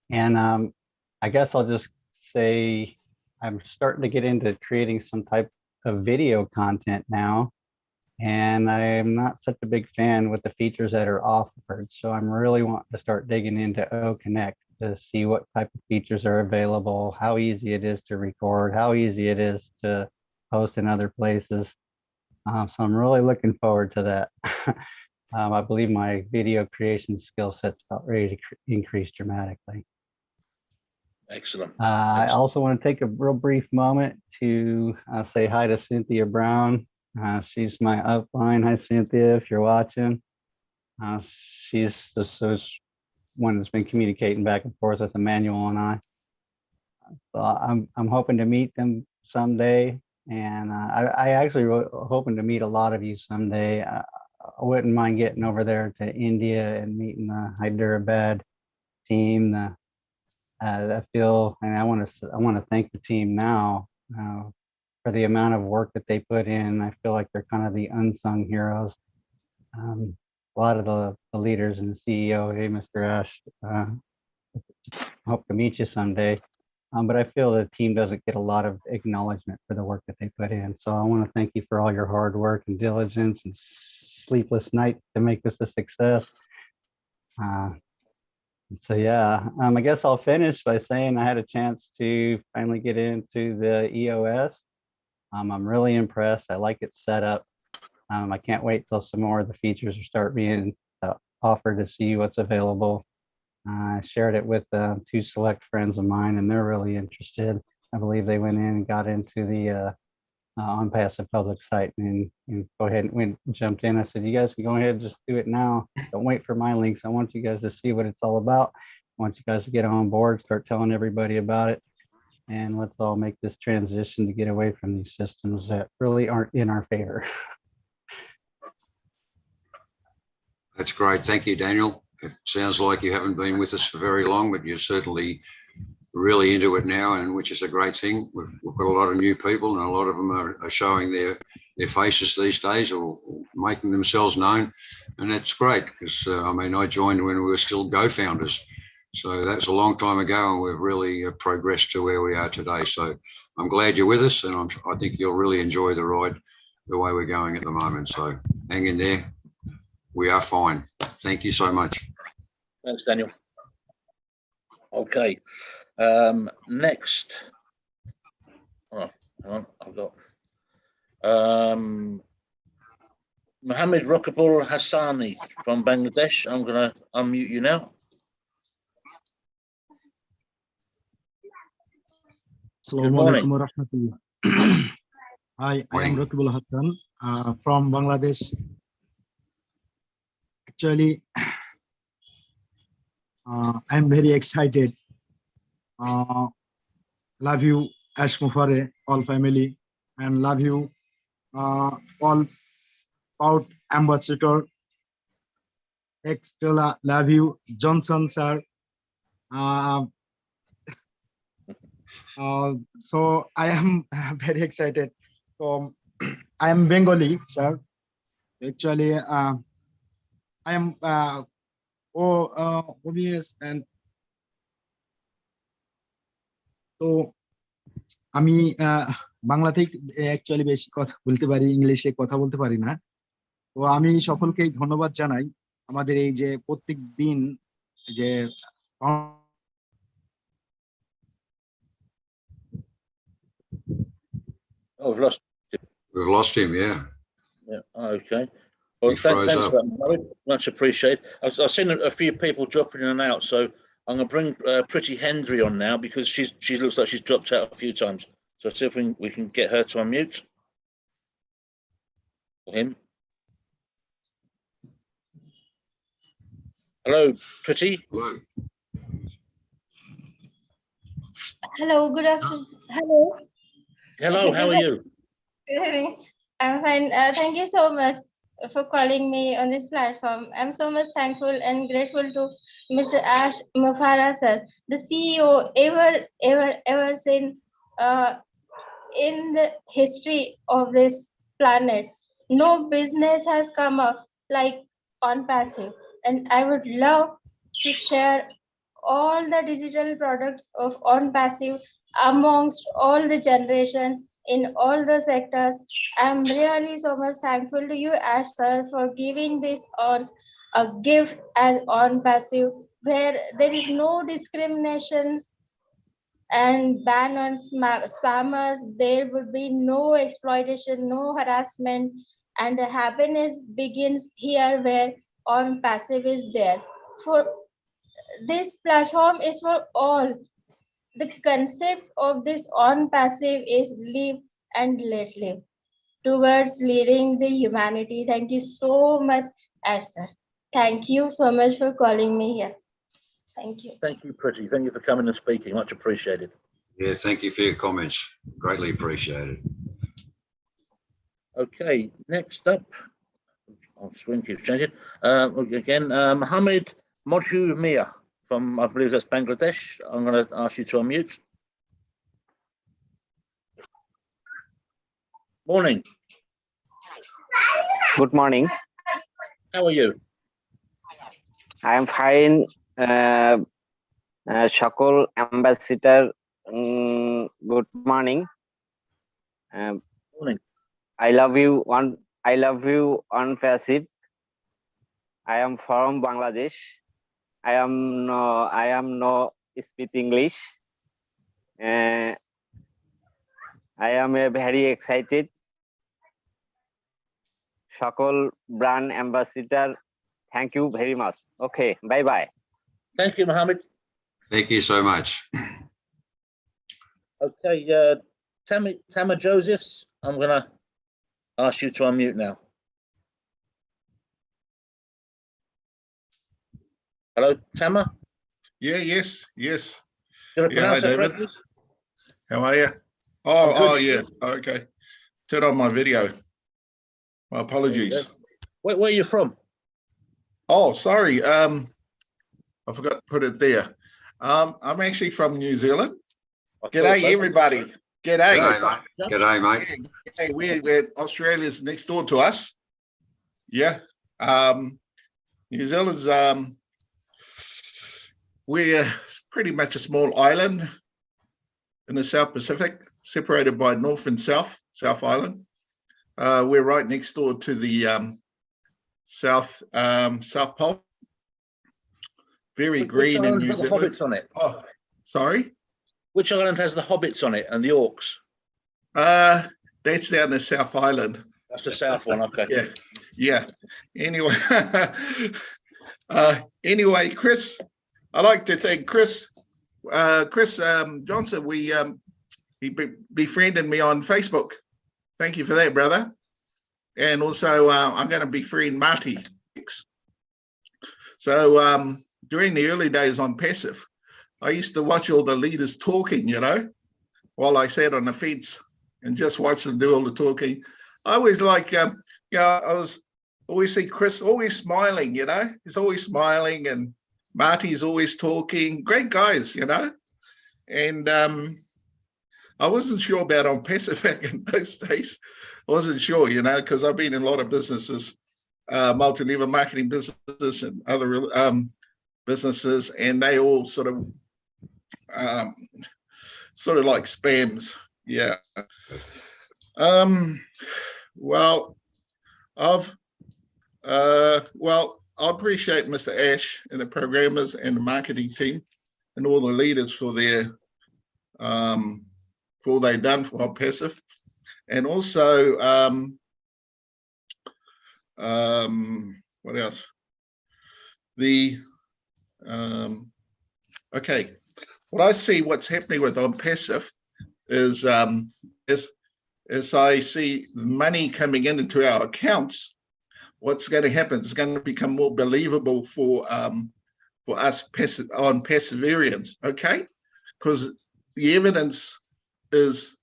And I guess I'll just say I'm starting to get into creating some type of video content now. And I'm not such a big fan with the features that are offered. So I'm really wanting to start digging into OConnect to see what type of features are available, how easy it is to record, how easy it is to post in other places. So I'm really looking forward to that. I believe my video creation skill set's about ready to increase dramatically. Excellent. I also want to take a real brief moment to say hi to Cynthia Brown. She's my upline. Hi, Cynthia, if you're watching. She's the one that's been communicating back and forth with Emmanuel and I. So I'm hoping to meet them someday. And I actually hoping to meet a lot of you someday. I wouldn't mind getting over there to India and meeting the Hyderabad team. I feel, and I want to thank the team now for the amount of work that they put in. I feel like they're kind of the unsung heroes. A lot of the leaders and the CEO, hey, Mr. Ash, hope to meet you someday. But I feel the team doesn't get a lot of acknowledgement for the work that they put in. So I want to thank you for all your hard work and diligence and sleepless nights to make this a success. So yeah, I guess I'll finish by saying I had a chance to finally get into the EOS. I'm really impressed. I like its setup. I can't wait till some more of the features start being offered to see what's available. I shared it with 2 select friends of mine, and they're really interested. I believe they went in and got into the ONPASSIVE public site and go ahead and jumped in. I said, you guys can go ahead and just do it now. Don't wait for my links. I want you guys to see what it's all about. I want you guys to get on board, start telling everybody about it. And let's all make this transition to get away from these systems that really aren't in our favor. That's great. Thank you, Daniel. It sounds like you haven't been with us for very long, but you're certainly really into it now, and which is a great thing. We've got a lot of new people, and a lot of them are showing their faces these days, or making themselves known, and that's great because I mean, I joined when we were still Go founders, so that's a long time ago, and we've really progressed to where we are today. So I'm glad you're with us, and I think you'll really enjoy the ride the way we're going at the moment. So hang in there. We are fine. Thank you so much. Thanks, Daniel. Okay. Next. Oh, hang on. I've got Mohammed Rokabul Hassani from Bangladesh. I'm going to unmute you now. Assalamu alaikum wa rahmatullah. Hi, I am Rokabul Hassan from Bangladesh. Actually, I'm very excited. Love you, Ash Mufareh, all family, and love you, all about Ambassador. Extra love you, Johnson sir. So I am very excited. So I am Bengali, sir. Actually, I am obvious, and তো আমি বাংলাতে actually বেশি কথা বলতে পারি, ইংলিশে কথা বলতে পারি না। তো আমি সকলকে ধন্যবাদ জানাই আমাদের এই যে প্রত্যেক দিন যে Oh, we've lost him. We've lost him, yeah. Yeah, okay. Well, thanks for that, Mohammed. Much appreciated. I've seen a few people dropping in and out, so I'm going to bring Pretty Hendry on now because she looks like she's dropped out a few times. So see if we can get her to unmute. Or him. Hello, Pretty. Hello. Hello, good afternoon. Hello. Hello, how are you? Good evening. I'm fine. Thank you so much for calling me on this platform. I'm so much thankful and grateful to Mr. Ash Mufareh sir, the CEO ever seen in the history of this planet. No business has come up like ONPASSIVE, and I would love to share all the digital products of ONPASSIVE amongst all the generations in all the sectors. I'm really so much thankful to you, Ash sir, for giving this earth a gift as ONPASSIVE, where there is no discriminations and ban on spammers. There would be no exploitation, no harassment, and the happiness begins here where ONPASSIVE is there. For this platform is for all. The concept of this ONPASSIVE is live and let live towards leading the humanity. Thank you so much, Ash sir. Thank you so much for calling me here. Thank you. Thank you, Pretty. Thank you for coming and speaking. Much appreciated. Yeah, thank you for your comments. Greatly appreciated. Okay, next up, I'll swing keeps changing. Again, Mohammed Modhu Mia from, I believe that's Bangladesh. I'm going to ask you to unmute. Morning. Good morning. How are you? I am fine. Shakul Ambassador, good morning. Morning. I love you ONPASSIVE. I am from Bangladesh. I am no speak English. I am very excited. Shakul brand ambassador. Thank you very much. Okay, bye bye. Thank you, Mohammed. Thank you so much. Okay, Tama Josephs, I'm going to ask you to unmute now. Hello, Tama? Yes. Did I pronounce that David. correctly? How are you? Oh, yeah. Okay. Turn on my video. My apologies. Where are you from? Oh, sorry. I forgot to put it there. I'm actually from New Zealand. G'day, everybody. G'day. G'day, mate. Hey, we're Australia's next door to us. Yeah. New Zealand's we're pretty much a small island in the South Pacific, separated by North and South Island. We're right next door to the South Pole. Very green in New Zealand. Hobbits on it? Oh, sorry? Which island has the hobbits on it and the orcs? That's down the South Island. That's the South one, okay. Yeah. Anyway, anyway, Chris, I like to thank Chris Johnson. He befriended me on Facebook. Thank you for that, brother. And also, I'm going to befriend Marty. So during the early days on Passive, I used to watch all the leaders talking, while I sat on the fence and just watch them do all the talking. I always like, I always see Chris always smiling, he's always smiling, and Marty's always talking. Great guys, and I wasn't sure about ONPASSIVE back in those days. I wasn't sure, because I've been in a lot of businesses, multi-level marketing businesses and other businesses, and they all sort of like spams. Yeah. Well, I appreciate Mr. Ash and the programmers and the marketing team and all the leaders for their for all they've done for ONPASSIVE, and also what else? The Okay, what I see what's happening with ONPASSIVE is as I see money coming into our accounts, what's going to happen is going to become more believable for us ONPASSIVEarians, okay? Because the evidence is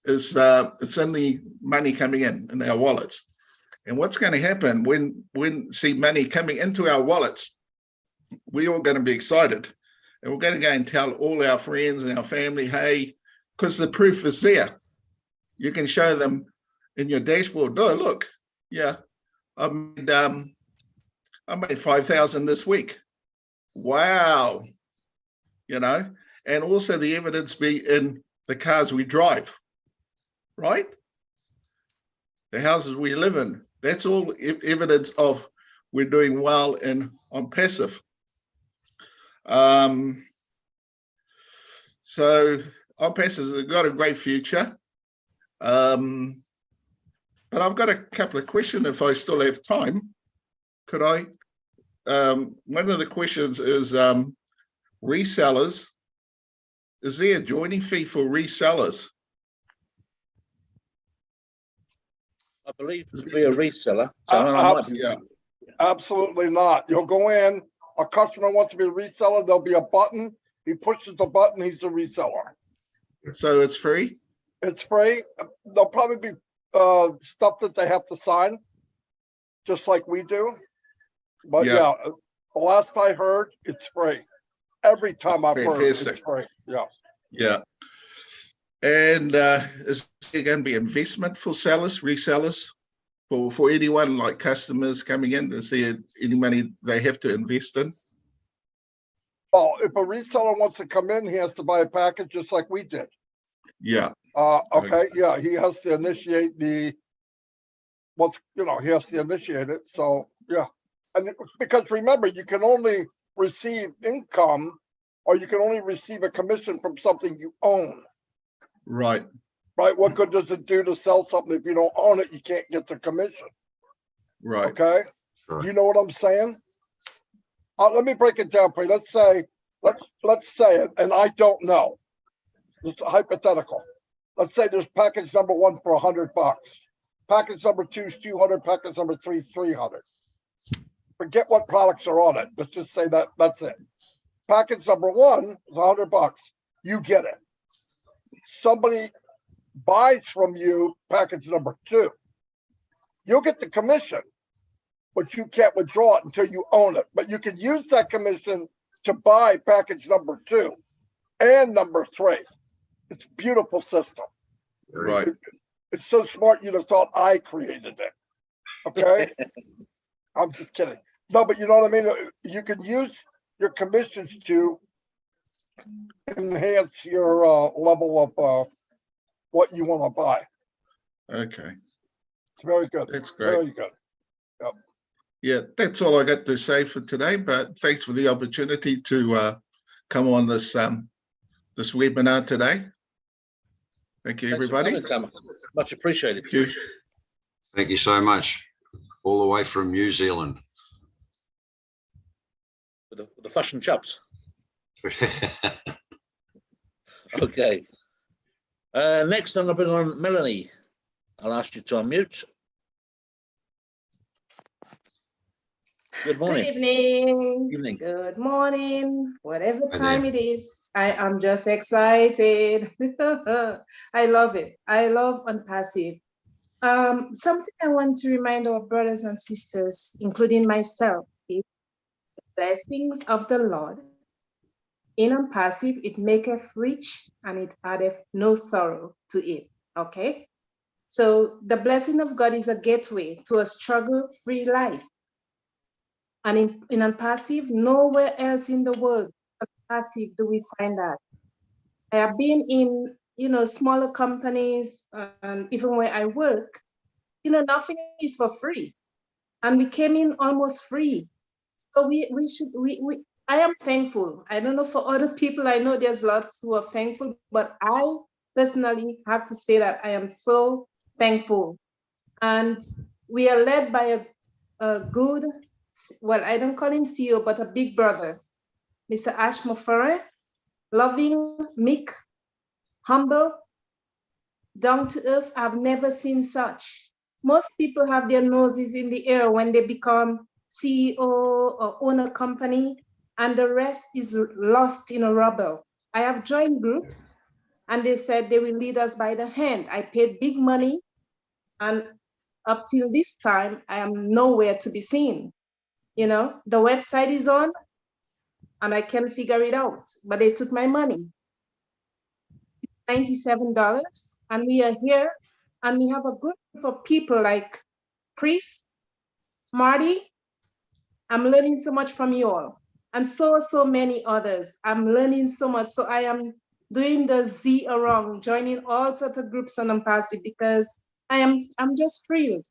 it's in the money coming in our wallets. And what's going to happen when see money coming into our wallets, we're all going to be excited. And we're going to go and tell all our friends and our family, hey, because the proof is there. You can show them in your dashboard, oh, look, yeah, I made 5,000 this week. Wow. You know, and also the evidence be in the cars we drive, right? The houses we live in. That's all evidence of we're doing well in ONPASSIVE. So ONPASSIVE has got a great future. But I've got a couple of questions if I still have time. Could I? One of the questions is resellers. Is there a joining fee for resellers? I believe to be a reseller. So I might be, yeah. Absolutely not. You'll go in, a customer wants to be a reseller, there'll be a button. He pushes the button, he's a reseller. So it's free? It's free. There'll probably be stuff that they have to sign, just like we do. But yeah, the last I heard, it's free. Every time I've heard, it's free. Yeah. Yeah. And is there going to be investment for sellers, resellers, for anyone like customers coming in? Is there any money they have to invest in? Oh, if a reseller wants to come in, he has to buy a package just like we did. Yeah. Okay. Yeah, he has to initiate he has to initiate it. So yeah, and because remember, you can only receive income, or you can only receive a commission from something you own. Right. Right. What good does it do to sell something if you don't own it? You can't get the commission. Right. Okay. Right. You know what I'm saying? Let me break it down for you. Let's say it, and I don't know. It's hypothetical. Let's say there's package number 1 for $100. Package number 2 is 200. Package number 3 is 300. Forget what products are on it. Let's just say that's it. Package number 1 is $100. You get it. Somebody buys from you package number 2. You'll get the commission, but you can't withdraw it until you own it. But you can use that commission to buy package number 2 and number 3. It's a beautiful system. Right. It's so smart you'd have thought I created it. Okay? I'm just kidding. No, but you know what I mean? You can use your commissions to enhance your level of what you want to buy. Okay. It's very good. That's great. Very good. Yep. Yeah, that's all I got to say for today, but thanks for the opportunity to come on this this webinar today. Thank you, everybody. Much appreciated. Thank you. Thank you so much. All the way from New Zealand. With the fashion chops. Okay. Next, I'm going to bring on Melanie. I'll ask you to unmute. Good morning. Good evening. Evening. Good morning. Whatever time it is, I am just excited. I love it. I love ONPASSIVE. Something I want to remind our brothers and sisters, including myself, is the blessings of the Lord. In ONPASSIVE, it maketh rich and it addeth no sorrow to it. Okay? So the blessing of God is a gateway to a struggle-free life. And in ONPASSIVE, nowhere else in the world, ONPASSIVE, do we find that. I have been in, smaller companies, and even where I work, nothing is for free. And we came in almost free. So I am thankful. I don't know for other people, I know there's lots who are thankful, but I personally have to say that I am so thankful. And we are led by a good, well, I don't call him CEO, but a big brother. Mr. Ash Mufareh, loving, meek, humble, down to earth. I've never seen such. Most people have their noses in the air when they become CEO or own a company, and the rest is lost in a rubble. I have joined groups and they said they will lead us by the hand. I paid big money, and up till this time, I am nowhere to be seen. You know, the website is on and I can't figure it out, but they took my money. $97, and we are here, and we have a good group of people like Chris, Marty. I'm learning so much from you all, and so many others. I'm learning so much. So I am doing the Z around, joining all sorts of groups on ONPASSIVE because I'm just thrilled.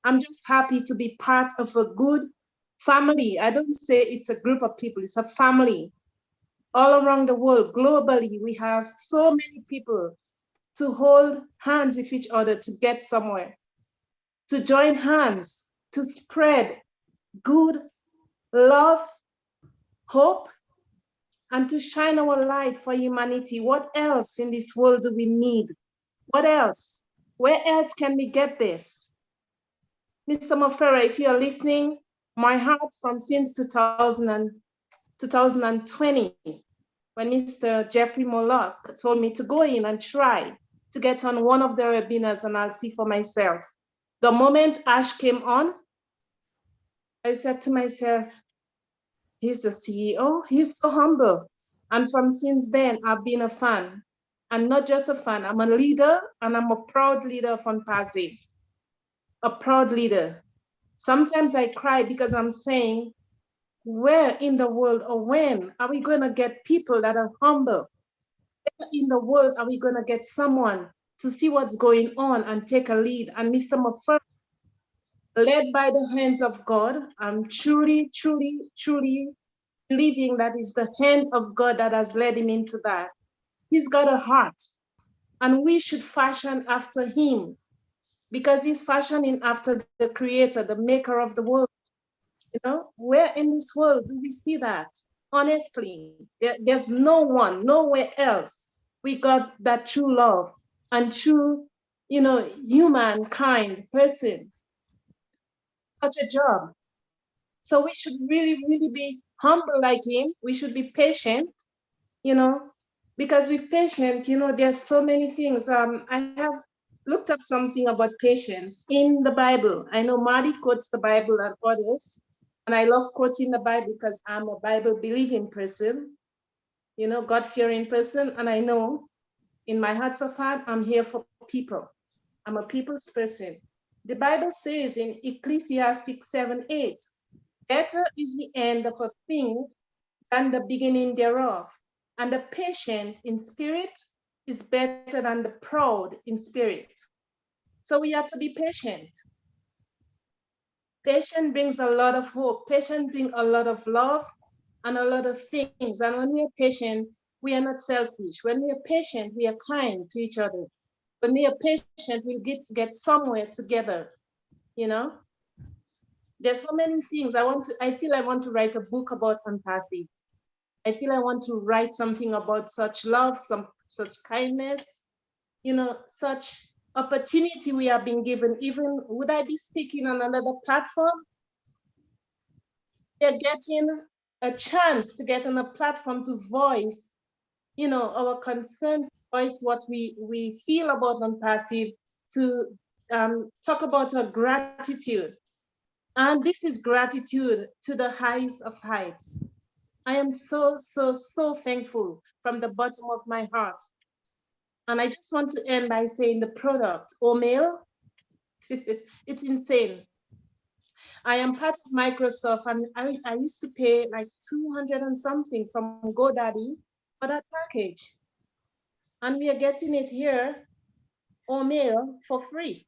I'm just happy to be part of a good family. I don't say it's a group of people, it's a family. All around the world, globally, we have so many people to hold hands with each other to get somewhere, to join hands, to spread good love, hope, and to shine our light for humanity. What else in this world do we need? What else? Where else can we get this? Mr. Mufareh, if you are listening, my heart from since 2020, when Mr. Jeffrey Moloch told me to go in and try to get on one of the webinars and I'll see for myself. The moment Ash came on, I said to myself, he's the CEO, he's so humble. And from since then, I've been a fan. And not just a fan, I'm a leader, and I'm a proud leader of ONPASSIVE. A proud leader. Sometimes I cry because I'm saying, where in the world or when are we going to get people that are humble? Where in the world are we going to get someone to see what's going on and take a lead? And Mr. Mufareh, led by the hands of God, I'm truly believing that it's the hand of God that has led him into that. He's got a heart, and we should fashion after him because he's fashioning after the creator, the maker of the world. You know, where in this world do we see that? Honestly, there's no one, nowhere else we got that true love and true, you know, humankind person. Such a job. So we should really be humble like him. We should be patient, you know, because with patience, you know, there's so many things. I have looked up something about patience in the Bible. I know Marty quotes the Bible and others, and I love quoting the Bible because I'm a Bible believing person, you know, God-fearing person, and I know in my heart of heart, I'm here for people. I'm a people's person. The Bible says in Ecclesiastes 7:8, better is the end of a thing than the beginning thereof. And the patient in spirit is better than the proud in spirit. So we have to be patient. Patience brings a lot of hope. Patience brings a lot of love and a lot of things. And when we are patient, we are not selfish. When we are patient, we are kind to each other. When we are patient, we'll get somewhere together, you know? There's so many things I feel I want to write a book about ONPASSIVE. I feel I want to write something about such love, such kindness, you know, such opportunity we have been given. Even would I be speaking on another platform? They're getting a chance to get on a platform to voice, you know, our concern, voice what we feel about ONPASSIVE, to talk about our gratitude. And this is gratitude to the highest of heights. I am so thankful from the bottom of my heart. And I just want to end by saying the product, Omail, it's insane. I am part of Microsoft, and I used to pay like 200 and something from GoDaddy for that package. And we are getting it here, Omail, for free.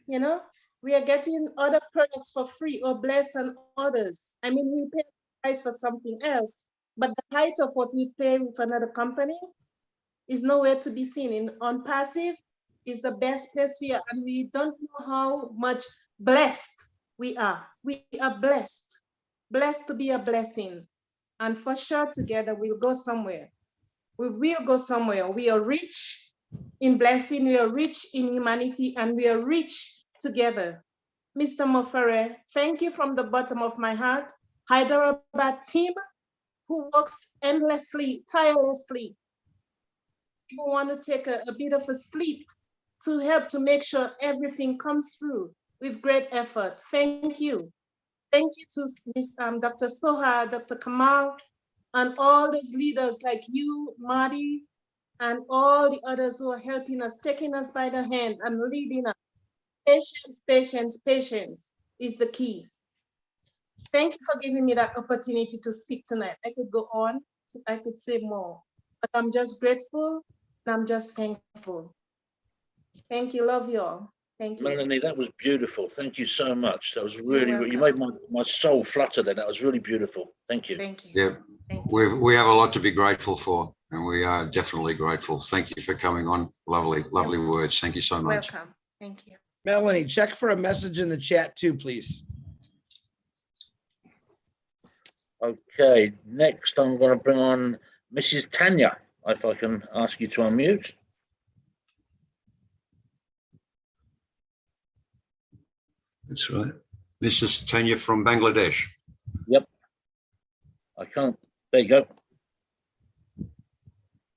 You know, we are getting other products for free, or Bless and others. I mean, we pay price for something else, but the height of what we pay with another company is nowhere to be seen. In ONPASSIVE is the best place we are, and we don't know how much blessed we are. We are blessed to be a blessing. And for sure, together, we'll go somewhere. We will go somewhere. We are rich in blessing, we are rich in humanity, and we are rich together. Mr. Mufareh, thank you from the bottom of my heart. Hyderabad team who works endlessly, tirelessly, who want to take a bit of a sleep to help to make sure everything comes through with great effort. Thank you. Thank you to Dr. Soha, Dr. Kamal, and all these leaders like you, Marty, and all the others who are helping us, taking us by the hand and leading us. Patience, patience, patience is the key. Thank you for giving me that opportunity to speak tonight. I could go on, I could say more, but I'm just grateful and I'm just thankful. Thank you, love you all. Thank you. Melanie, that was beautiful. Thank you so much. That was really, you made my soul flutter there. That was really beautiful. Thank you. Thank you. Yeah, we have a lot to be grateful for, and we are definitely grateful. Thank you for coming on. Lovely, lovely words. Thank you so much. Welcome. Thank you. Melanie, check for a message in the chat too, please. Okay, next I'm going to bring on Mrs. Tanya, if I can ask you to unmute. That's right. This is Tanya from Bangladesh. Yep. I can't. There you go.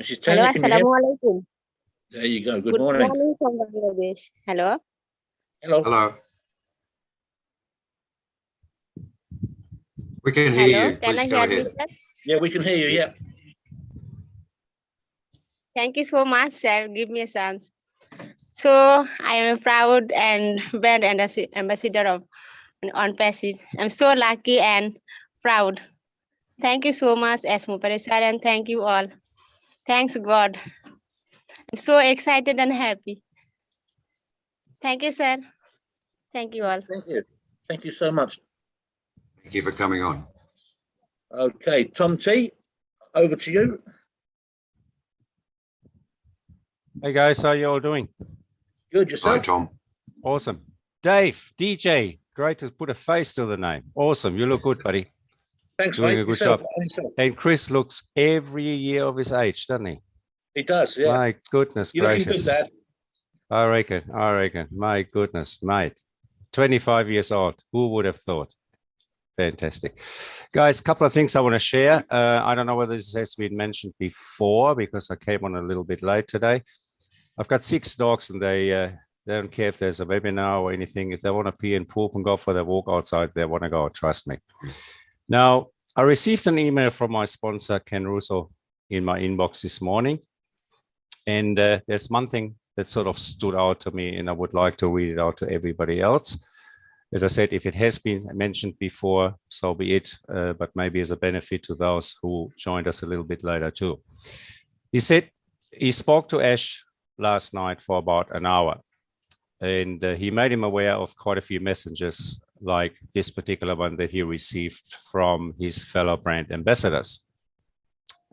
Mrs. Tanya, Hello, can you hear? Assalamualaikum. There you go. Good Good morning. morning from Bangladesh. Hello. Hello. Hello. We can hear Hello. you. Can Please I go hear ahead. me, sir? Yeah, we can hear you. Yeah. Thank you so much, sir. Give me a chance. So I am a proud and brand ambassador of ONPASSIVE. I'm so lucky and proud. Thank you so much, Mufareh sir, and thank you all. Thanks God. I'm so excited and happy. Thank you, sir. Thank you all. Thank you. Thank you so much. Thank you for coming on. Okay, Tom T, over to you. Hey guys, how you all doing? Good, yourself? Hi, Tom. Awesome. Dave, DJ, great to put a face to the name. Awesome, you look good, buddy. Thanks, Doing mate. a good Yourself, job. yourself. And Chris looks every year of his age, doesn't he? He does, yeah. My goodness You're looking gracious. good, Dad. I reckon. My goodness, mate. 25 years old. Who would have thought? Fantastic. Guys, a couple of things I want to share. I don't know whether this has been mentioned before because I came on a little bit late today. I've got 6 dogs and they don't care if there's a webinar or anything. If they want to pee and poop and go for their walk outside, they want to go, trust me. Now, I received an email from my sponsor, Ken Russo, in my inbox this morning. And there's one thing that sort of stood out to me, and I would like to read it out to everybody else. As I said, if it has been mentioned before, so be it, but maybe as a benefit to those who joined us a little bit later too. He said he spoke to Ash last night for about an hour, and he made him aware of quite a few messages like this particular one that he received from his fellow brand ambassadors.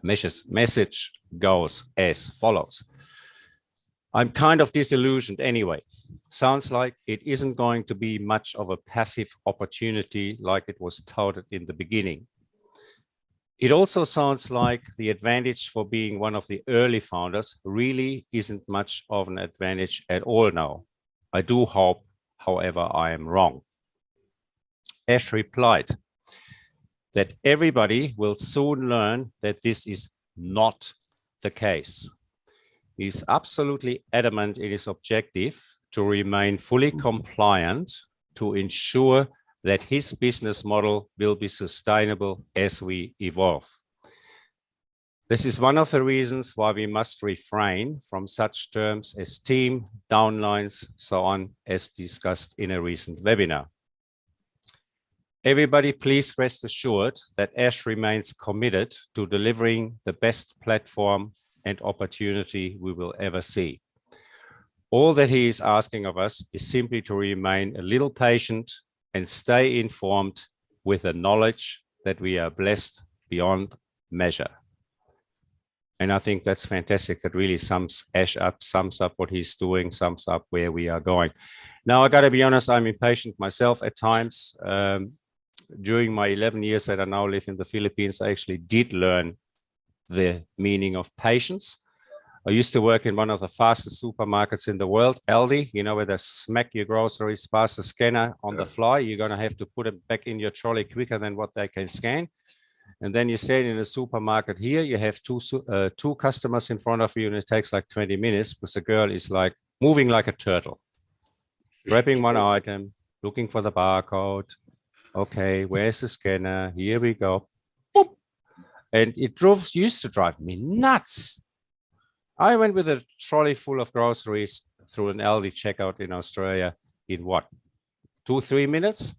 Message goes as follows. I'm kind of disillusioned anyway. Sounds like it isn't going to be much of a passive opportunity like it was touted in the beginning. It also sounds like the advantage for being one of the early founders really isn't much of an advantage at all now. I do hope, however, I am wrong. Ash replied that everybody will soon learn that this is not the case. He's absolutely adamant in his objective to remain fully compliant to ensure that his business model will be sustainable as we evolve. This is one of the reasons why we must refrain from such terms as team, downlines, so on, as discussed in a recent webinar. Everybody, please rest assured that Ash remains committed to delivering the best platform and opportunity we will ever see. All that he is asking of us is simply to remain a little patient and stay informed with the knowledge that we are blessed beyond measure. And I think that's fantastic. That really sums Ash up, sums up what he's doing, sums up where we are going. Now, I got to be honest, I'm impatient myself at times. during my 11 years that I now live in the Philippines, I actually did learn the meaning of patience. I used to work in one of the fastest supermarkets in the world, Aldi, you know, where they smack your groceries past the scanner on the fly. You're going to have to put it back in your trolley quicker than what they can scan. And then you stand in a supermarket here, you have two customers in front of you, and it takes like 20 minutes because the girl is like moving like a turtle, grabbing one item, looking for the barcode. Okay, where's the scanner? Here we go. Boop. And it used to drive me nuts. I went with a trolley full of groceries through an Aldi checkout in Australia in what, 2-3 minutes?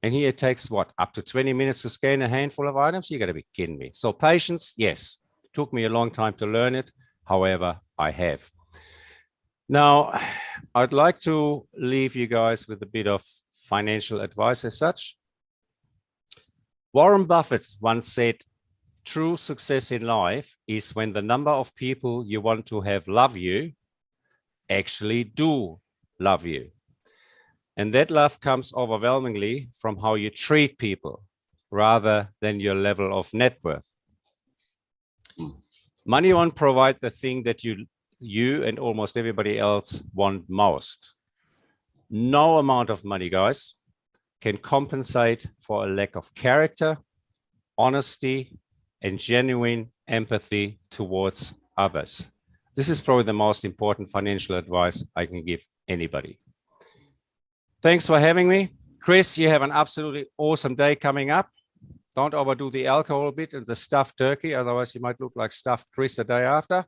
And here it takes what, up to 20 minutes to scan a handful of items? You got to be kidding me. So patience, yes, took me a long time to learn it. However, I have. Now, I'd like to leave you guys with a bit of financial advice as such. Warren Buffett once said, true success in life is when the number of people you want to have love you actually do love you. And that love comes overwhelmingly from how you treat people rather than your level of net worth. Money won't provide the thing that you and almost everybody else want most. No amount of money, guys, can compensate for a lack of character, honesty, and genuine empathy towards others. This is probably the most important financial advice I can give anybody. Thanks for having me. Chris, you have an absolutely awesome day coming up. Don't overdo the alcohol bit and the stuffed turkey, otherwise you might look like stuffed Chris the day after.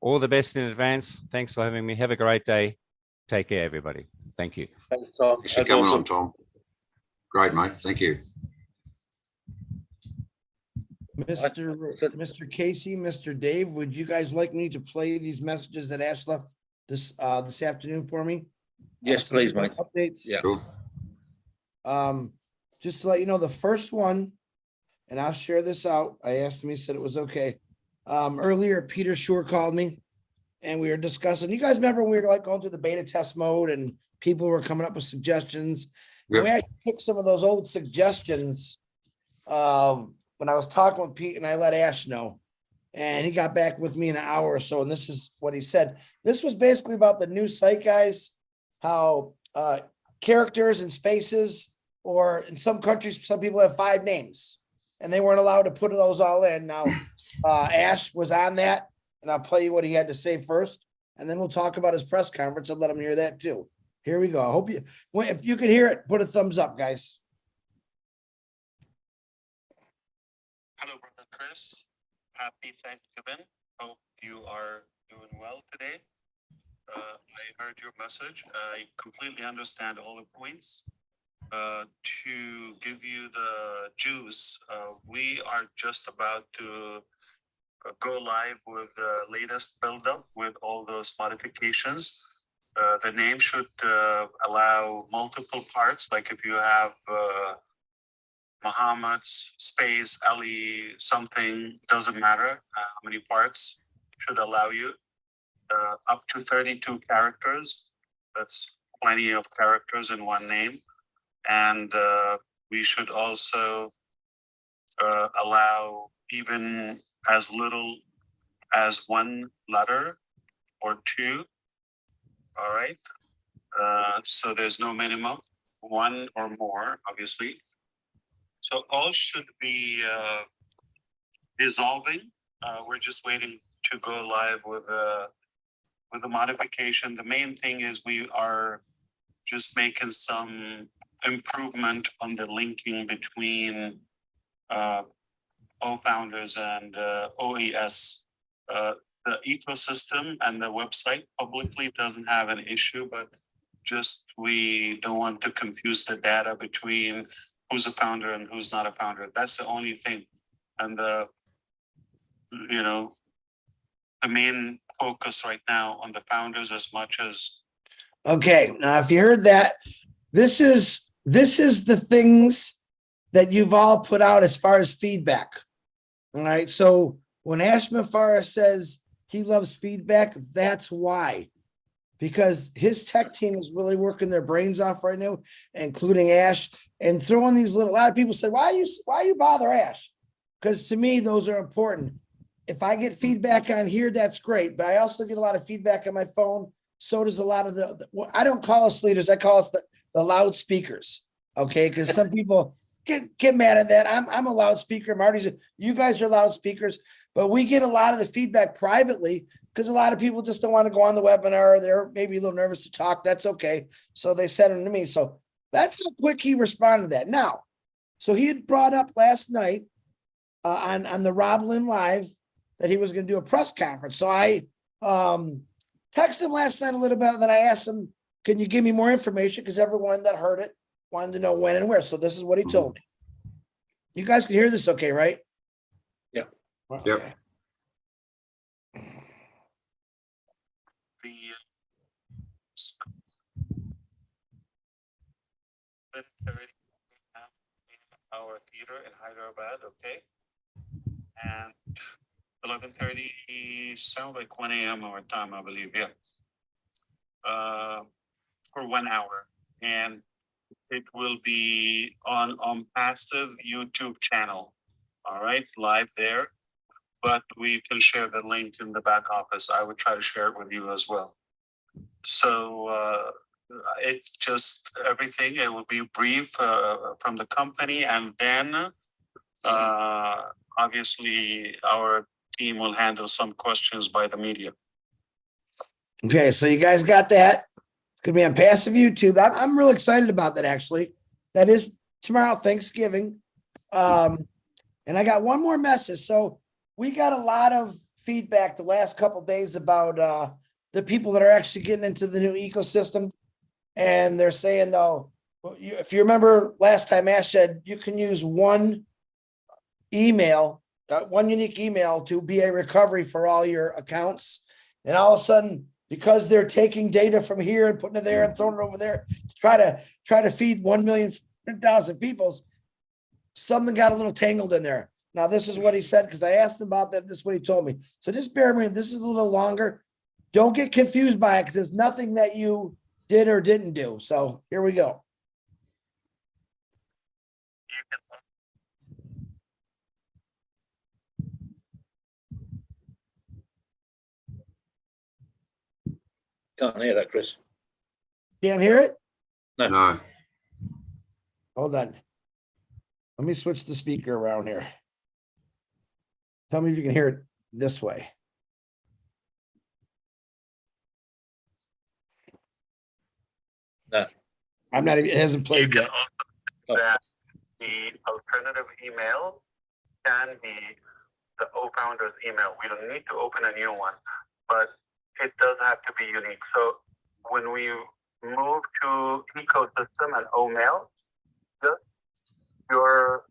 All the best in advance. Thanks for having me. Have a great day. Take care, everybody. Thank you. Thanks, Tom. Thanks for coming on, Tom. Great, mate. Thank you. Mr. Casey, Mr. Dave, would you guys like me to play these messages that Ash left this afternoon for me? Yes, please, mate. Updates. Yeah. Cool. Just to let you know, the first one, and I'll share this out. I asked him, he said it was okay. Earlier, Peter Shore called me and we were discussing. You guys remember we were like going through the beta test mode and people were coming up with suggestions. Yep. We actually took some of those old suggestions when I was talking with Pete and I let Ash know. And he got back with me in an hour or so. And this is what he said. This was basically about the new site, guys, how characters and spaces, or in some countries, some people have 5 names and they weren't allowed to put those all in. Now, Ash was on that, and I'll play you what he had to say first, and then we'll talk about his press conference and let him hear that too. Here we go. I hope you, if you can hear it, put a thumbs up, guys. Hello, Brother Chris. Happy Thanksgiving. Hope you are doing well today. I heard your message. I completely understand all the points. To give you the juice, we are just about to go live with the latest build-up with all those modifications. The name should allow multiple parts, like if you have Muhammad space Ali something, doesn't matter how many parts, should allow you up to 32 characters. That's plenty of characters in one name. And we should also allow even as little as 1 letter or 2. All right. So there's no minimum, 1 or more, obviously. So all should be dissolving. We're just waiting to go live with a modification. The main thing is we are just making some improvement on the linking between O-Founders and OES. The ecosystem and the website publicly doesn't have an issue, but just we don't want to confuse the data between who's a founder and who's not a founder. That's the only thing. And the main focus right now on the founders as much as. Okay, now if you heard that, this is the things that you've all put out as far as feedback. All right, so when Ash Mufareh says he loves feedback, that's why. because his tech team is really working their brains off right now, including Ash, and throwing these little, a lot of people said, why you bother Ash? Because to me, those are important. If I get feedback on here, that's great, but I also get a lot of feedback on my phone. So does a lot of well, I don't call us leaders, I call us the loudspeakers. Okay, because some people get mad at that. I'm a loudspeaker. Marty's, you guys are loudspeakers, but we get a lot of the feedback privately because a lot of people just don't want to go on the webinar. They're maybe a little nervous to talk. That's okay. So they send them to me. So that's how quick he responded to that. Now, so he had brought up last night on the Rob Lynn Live that he was going to do a press conference. So I texted him last night a little bit. Then I asked him, can you give me more information? Because everyone that heard it wanted to know when and where. So this is what he told me. You guys can hear this okay, right? Yeah. Okay. Yep. Our theater in Hyderabad, okay? And 11:30 sound like 1 a.m. our time, I believe, yeah. For 1 hour. And it will be on Passive YouTube channel. All right, live there. But we can share the link in the back office. I would try to share it with you as well. So it's just everything. It will be brief from the company, and then obviously our team will handle some questions by the media. Okay, so you guys got that. It's gonna be on Passive YouTube. I'm real excited about that actually. That is tomorrow, Thanksgiving. And I got one more message. So we got a lot of feedback the last couple of days about the people that are actually getting into the new ecosystem. And they're saying though, if you remember last time Ash said you can use one email, one unique email to be a recovery for all your accounts. And all of a sudden, because they're taking data from here and putting it there and throwing it over there to try to feed 1,000,000 people, something got a little tangled in there. Now, this is what he said, because I asked him about that. This is what he told me. So just bear in mind, this is a little longer. Don't get confused by it, because there's nothing that you did or didn't do. So here we go. Can't hear that, Chris. Can't hear it? No. Hold on. Let me switch the speaker around here. Tell me if you can hear it this way. No. I'm not even, it hasn't played yet. That the alternative email can be the O-Founders email. We don't need to open a new one, but it does have to be unique. So when we move to ecosystem and OMail, your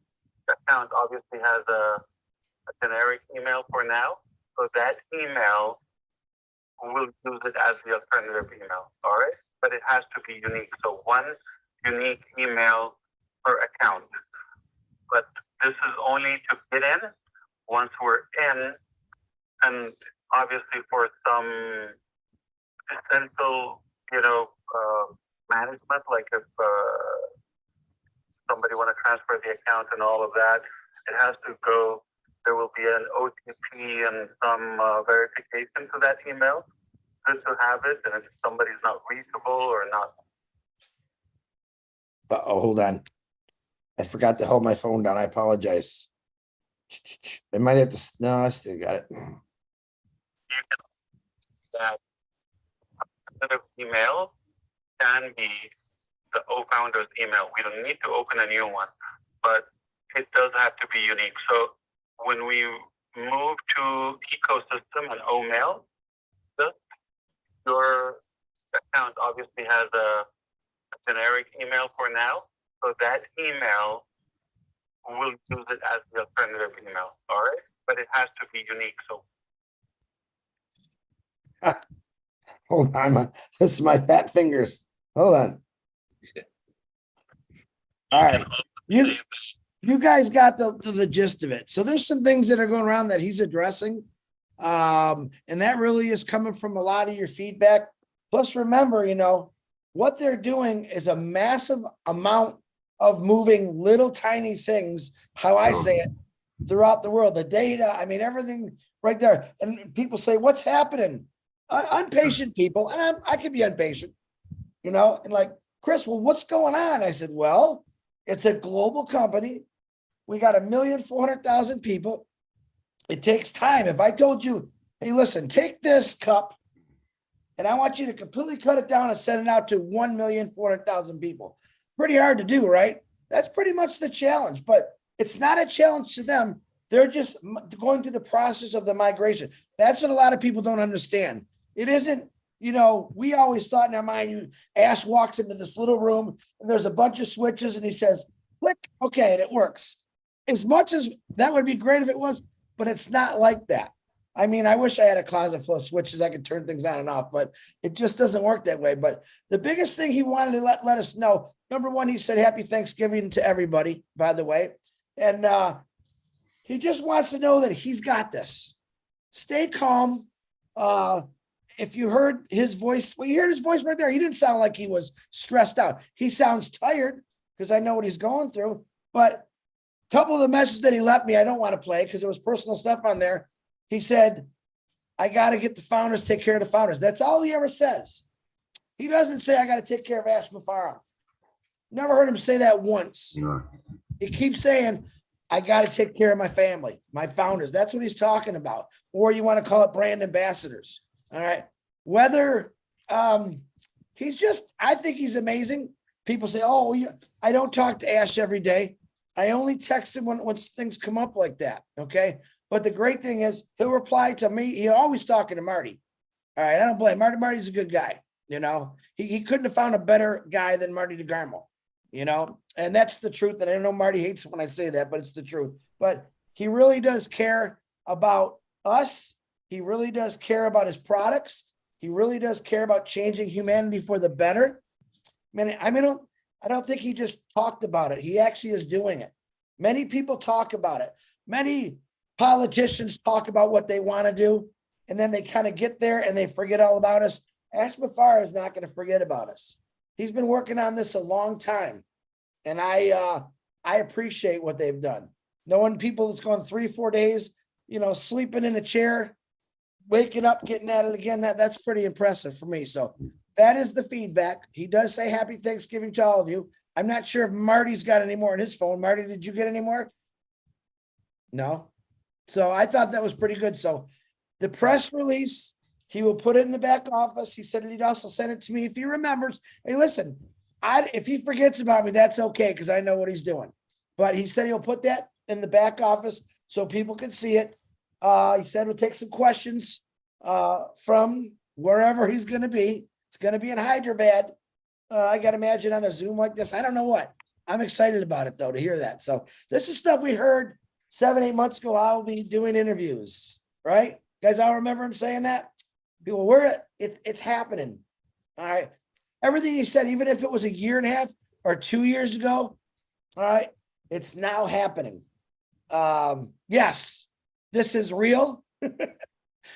account obviously has a generic email for now. So that email, we'll use it as the alternative email, all right? But it has to be unique. So one unique email per account. But this is only to get in. Once we're in, and obviously for some essential, management, like if somebody want to transfer the account and all of that, it has to go. There will be an OTP and some verification to that email. Good to have it, and if somebody's not reachable or not. Oh, hold on. I forgot to hold my phone down. I apologize. I might have to, no, I still got it. That alternative email can be the O-Founders email. We don't need to open a new one, but it does have to be unique. So when we move to ecosystem and OMail, your account obviously has a generic email for now. So that email, we'll use it as the alternative email, all right? But it has to be unique. So Hold on, this is my fat fingers. Hold on. All right, you guys got the gist of it. So there's some things that are going around that he's addressing, and that really is coming from a lot of your feedback. Plus, remember, what they're doing is a massive amount of moving little tiny things, how I say it, throughout the world. The data, I mean, everything right there. And people say, what's happening? Impatient people, and I can be impatient, and like, Chris, well, what's going on? I said, well, it's a global company. We got 1,400,000 people. It takes time. If I told you, hey, listen, take this cup and I want you to completely cut it down and send it out to 1,400,000 people. Pretty hard to do, right? That's pretty much the challenge, but it's not a challenge to them. They're just going through the process of the migration. That's what a lot of people don't understand. It isn't, we always thought in our mind, Ash walks into this little room and there's a bunch of switches and he says, click, okay, and it works. As much as that would be great if it was, but it's not like that. I mean, I wish I had a closet full of switches. I could turn things on and off, but it just doesn't work that way. But the biggest thing he wanted to let us know, number one, he said, happy Thanksgiving to everybody, by the way. And he just wants to know that he's got this. Stay calm. If you heard his voice, well, you heard his voice right there. He didn't sound like he was stressed out. He sounds tired because I know what he's going through. But a couple of the messages that he left me, I don't want to play because there was personal stuff on there. He said, I got to get the founders, take care of the founders. That's all he ever says. He doesn't say, I got to take care of Ash Mufareh. Never heard him say that once. No. He keeps saying, I got to take care of my family, my founders. That's what he's talking about. Or you want to call it brand ambassadors. All right. Whether he's just, I think he's amazing. People say, oh, I don't talk to Ash every day. I only text him when things come up like that. Okay. But the great thing is he'll reply to me. He's always talking to Marty. All right. I don't blame Marty. Marty's a good guy. He couldn't have found a better guy than Marty DeGarmo, and that's the truth. And I know Marty hates when I say that, but it's the truth. But he really does care about us. He really does care about his products. He really does care about changing humanity for the better. I don't think he just talked about it. He actually is doing it. Many people talk about it. Many politicians talk about what they want to do, and then they kind of get there and they forget all about us. Ash Mufareh is not going to forget about us. He's been working on this a long time, and I appreciate what they've done. Knowing people that's going 3-4 days, sleeping in a chair, waking up, getting at it again, that's pretty impressive for me. So that is the feedback. He does say happy Thanksgiving to all of you. I'm not sure if Marty's got any more on his phone. Marty, did you get any more? No. So I thought that was pretty good. So the press release, he will put it in the back office. He said he'd also send it to me if he remembers. Hey, listen, if he forgets about me, that's okay because I know what he's doing. But he said he'll put that in the back office so people can see it. He said we'll take some questions from wherever he's going to be. It's going to be in Hyderabad. I got to imagine on a Zoom like this. I don't know what. I'm excited about it, though, to hear that. So this is stuff we heard 7-8 months ago. I'll be doing interviews, right? Guys, I remember him saying that. People, it's happening. All right. Everything he said, even if it was a year and a half or 2 years ago, all right, it's now happening. Yes, this is real.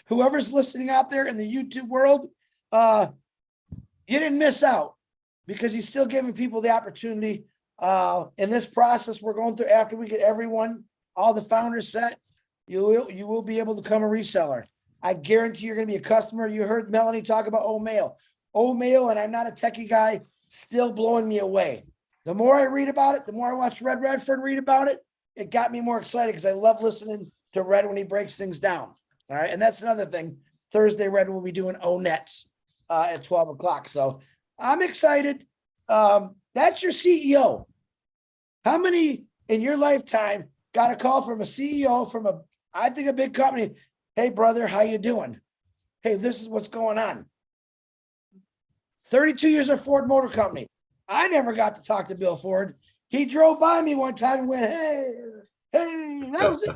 Whoever's listening out there in the YouTube world, you didn't miss out because he's still giving people the opportunity. In this process we're going through, after we get everyone, all the founders set, you will be able to become a reseller. I guarantee you're going to be a customer. You heard Melanie talk about OMail. OMail, and I'm not a techie guy, still blowing me away. The more I read about it, the more I watch Red Redford read about it, it got me more excited because I love listening to Red when he breaks things down. All right. And that's another thing. Thursday, Red will be doing ONET at 12 o'clock. So I'm excited. That's your CEO. How many in your lifetime got a call from a CEO from I think a big company? Hey, brother, how you doing? Hey, this is what's going on. 32 years of Ford Motor Company. I never got to talk to Bill Ford. He drove by me one time and went, hey, that was it.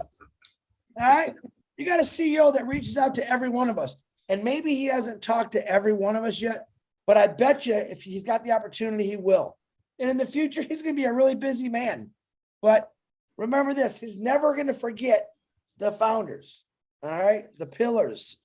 All right. You got a CEO that reaches out to every one of us. And maybe he hasn't talked to every one of us yet, but I bet you if he's got the opportunity, he will. And in the future, he's going to be a really busy man. But remember this, he's never going to forget the founders. All right. The pillars,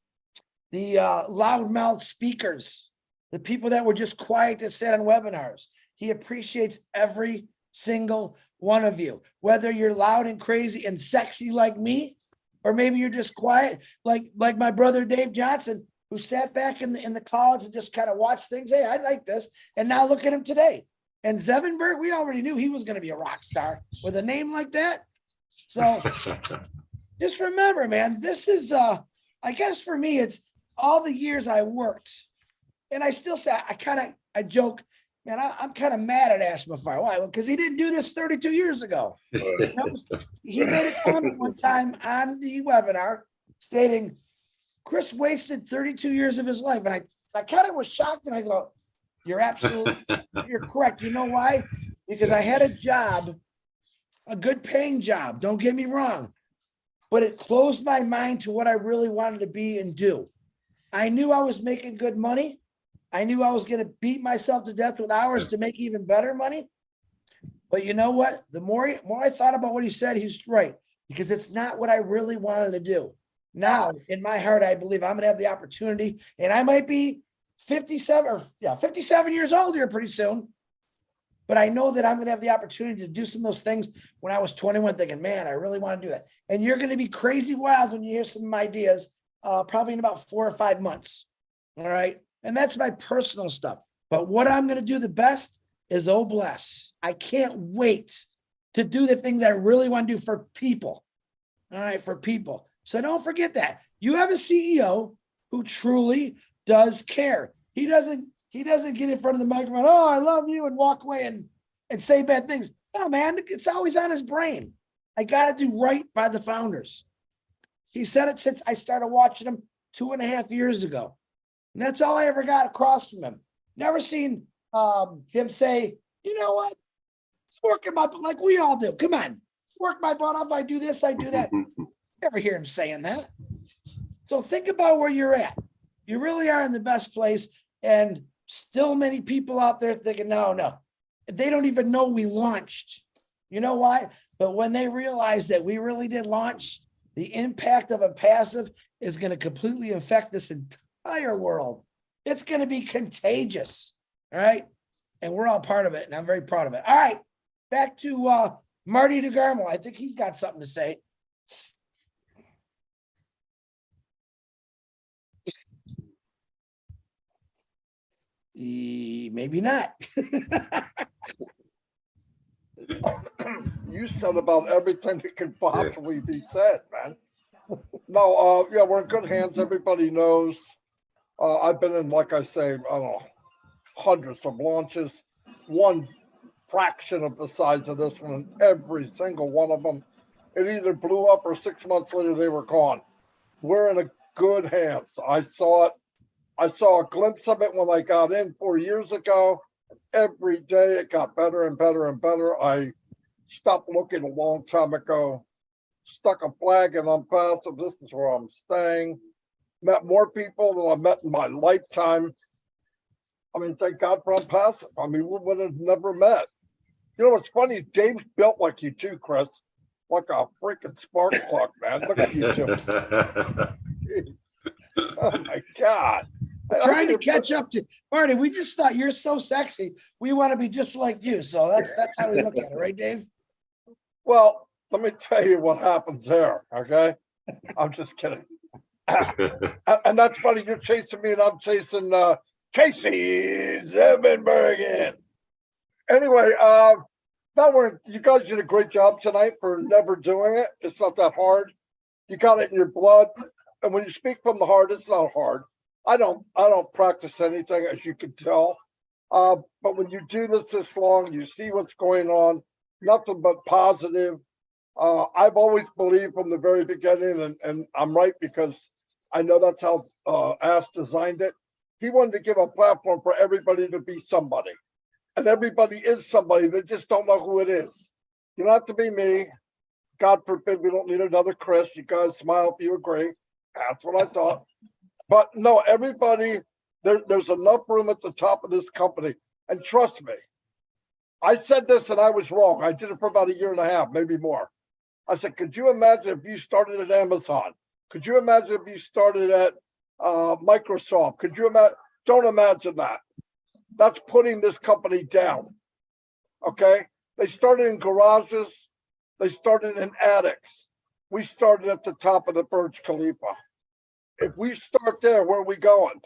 the loudmouth speakers, the people that were just quiet that sat on webinars. He appreciates every single one of you, whether you're loud and crazy and sexy like me, or maybe you're just quiet like my brother Dave Johnson, who sat back in the clouds and just kind of watched things. Hey, I like this. And now look at him today. And Zevenberg, we already knew he was going to be a rock star with a name like that. So just remember, man, this is, I guess for me, it's all the years I worked. And I still say, I joke, man, I'm kind of mad at Ash Mufareh. Why? Because he didn't do this 32 years ago. He made a comment one time on the webinar stating, Chris wasted 32 years of his life. And I kind of was shocked, and I go, you're correct. You know why? Because I had a job, a good paying job. Don't get me wrong, but it closed my mind to what I really wanted to be and do. I knew I was making good money. I knew I was going to beat myself to death with hours to make even better money. But you know what? The more I thought about what he said, he's right, because it's not what I really wanted to do. Now, in my heart, I believe I'm going to have the opportunity, and I might be 57 years old here pretty soon. But I know that I'm going to have the opportunity to do some of those things when I was 21, thinking, man, I really want to do that. And you're going to be crazy wild when you hear some ideas, probably in about 4 or 5 months. All right. And that's my personal stuff. But what I'm going to do the best is, oh, bless. I can't wait to do the things I really want to do for people. All right. For people. So don't forget that. You have a CEO who truly does care. He doesn't get in front of the microphone, oh, I love you, and walk away and say bad things. No, man, it's always on his brain. I got to do right by the founders. He said it since I started watching him 2.5 years ago. And that's all I ever got across from him. Never seen him say, you know what? It's working my butt like we all do. Come on, work my butt off. I do this, I do that. Never hear him saying that. So think about where you're at. You really are in the best place. And still many people out there thinking, no, they don't even know we launched. You know why? But when they realize that we really did launch, the impact of ONPASSIVE is going to completely affect this entire world. It's going to be contagious. All right. And we're all part of it. And I'm very proud of it. All right. Back to Marty DeGarmo. I think he's got something to say. Maybe not. You said about everything that could possibly be said, man. No, yeah, we're in good hands. Everybody knows. I've been in, like I say, I don't know, hundreds of launches. One fraction of the size of this one, every single one of them, it either blew up or 6 months later they were gone. We're in a good hands. I saw it. I saw a glimpse of it when I got in 4 years ago. Every day it got better and better and better. I stopped looking a long time ago, stuck a flag in ONPASSIVE. This is where I'm staying. Met more people than I've met in my lifetime. I mean, thank God for ONPASSIVE. I mean, we would have never met. You know what's funny? Dave's built like you too, Chris. Like a freaking spark plug, man. Look at you two. Oh my God. Trying to catch up to Marty. We just thought you're so sexy. We want to be just like you. So that's how we look at it, right, Dave? Well, let me tell you what happens there. Okay, I'm just kidding. And that's funny. You're chasing me, and I'm chasing Casey Zevenbergen. Anyway, you guys did a great job tonight for never doing it. It's not that hard. You got it in your blood, and when you speak from the heart, it's not hard. I don't practice anything, as you can tell. But when you do this long, you see what's going on, nothing but positive. I've always believed from the very beginning, and I'm right, because I know that's how Ash designed it. He wanted to give a platform for everybody to be somebody. And everybody is somebody. They just don't know who it is. You don't have to be me. God forbid we don't need another Chris. You guys smile if you agree. That's what I thought. But no, everybody, there's enough room at the top of this company. And trust me, I said this and I was wrong. I did it for about 1.5 years, maybe more. I said, could you imagine if you started at Amazon? Could you imagine if you started at Microsoft? Could you imagine? Don't imagine that. That's putting this company down. Okay? They started in garages. They started in attics. We started at the top of the Burj Khalifa. If we start there, where are we going?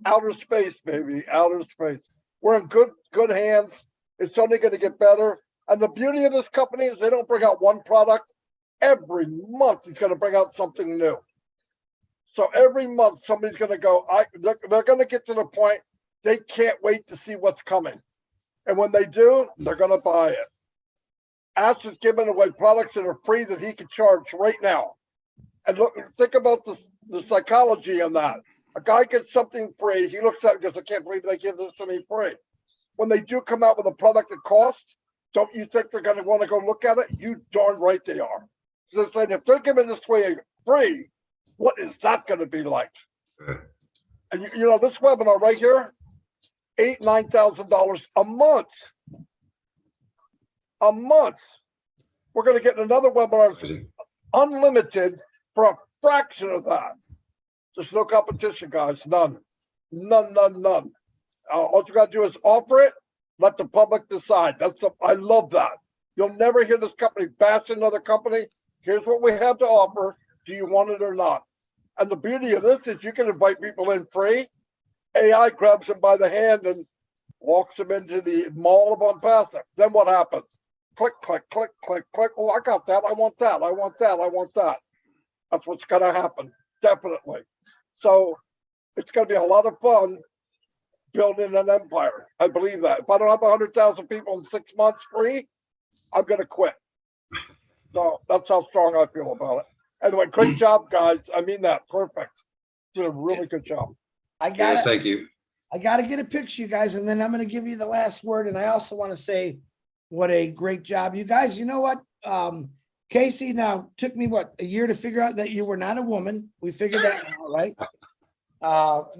Outer space, baby, outer space. We're in good hands. It's only going to get better. And the beauty of this company is they don't bring out one product. Every month, he's going to bring out something new. So every month, somebody's going to go, they're going to get to the point they can't wait to see what's coming. And when they do, they're going to buy it. Ash is giving away products that are free that he can charge right now. And look, think about the psychology in that. A guy gets something free, he looks at it and goes, I can't believe they give this to me free. When they do come out with a product that costs, don't you think they're going to want to go look at it? You darn right they are. So they're saying, if they're giving this away free, what is that going to be like? And you know, this webinar right here, $8,000, $9,000 a month. A month. We're going to get another webinar unlimited for a fraction of that. There's no competition, guys. None. None. All you got to do is offer it. Let the public decide. I love that. You'll never hear this company bash another company. Here's what we have to offer. Do you want it or not? And the beauty of this is you can invite people in free. AI grabs them by the hand and walks them into the mall of ONPASSIVE. Then what happens? Click, click, click, click, click. Oh, I got that. I want that. I want that. I want that. That's what's going to happen. Definitely. So it's going to be a lot of fun building an empire. I believe that. If I don't have 100,000 people in 6 months free, I'm going to quit. So that's how strong I feel about it. Anyway, great job, guys. I mean that. Perfect. Did a really good job. Yes, thank you. I got to get a picture, you guys, and then I'm going to give you the last word. And I also want to say what a great job. You guys, you know what? Casey, now took me, a year to figure out that you were not a woman. We figured that out, right?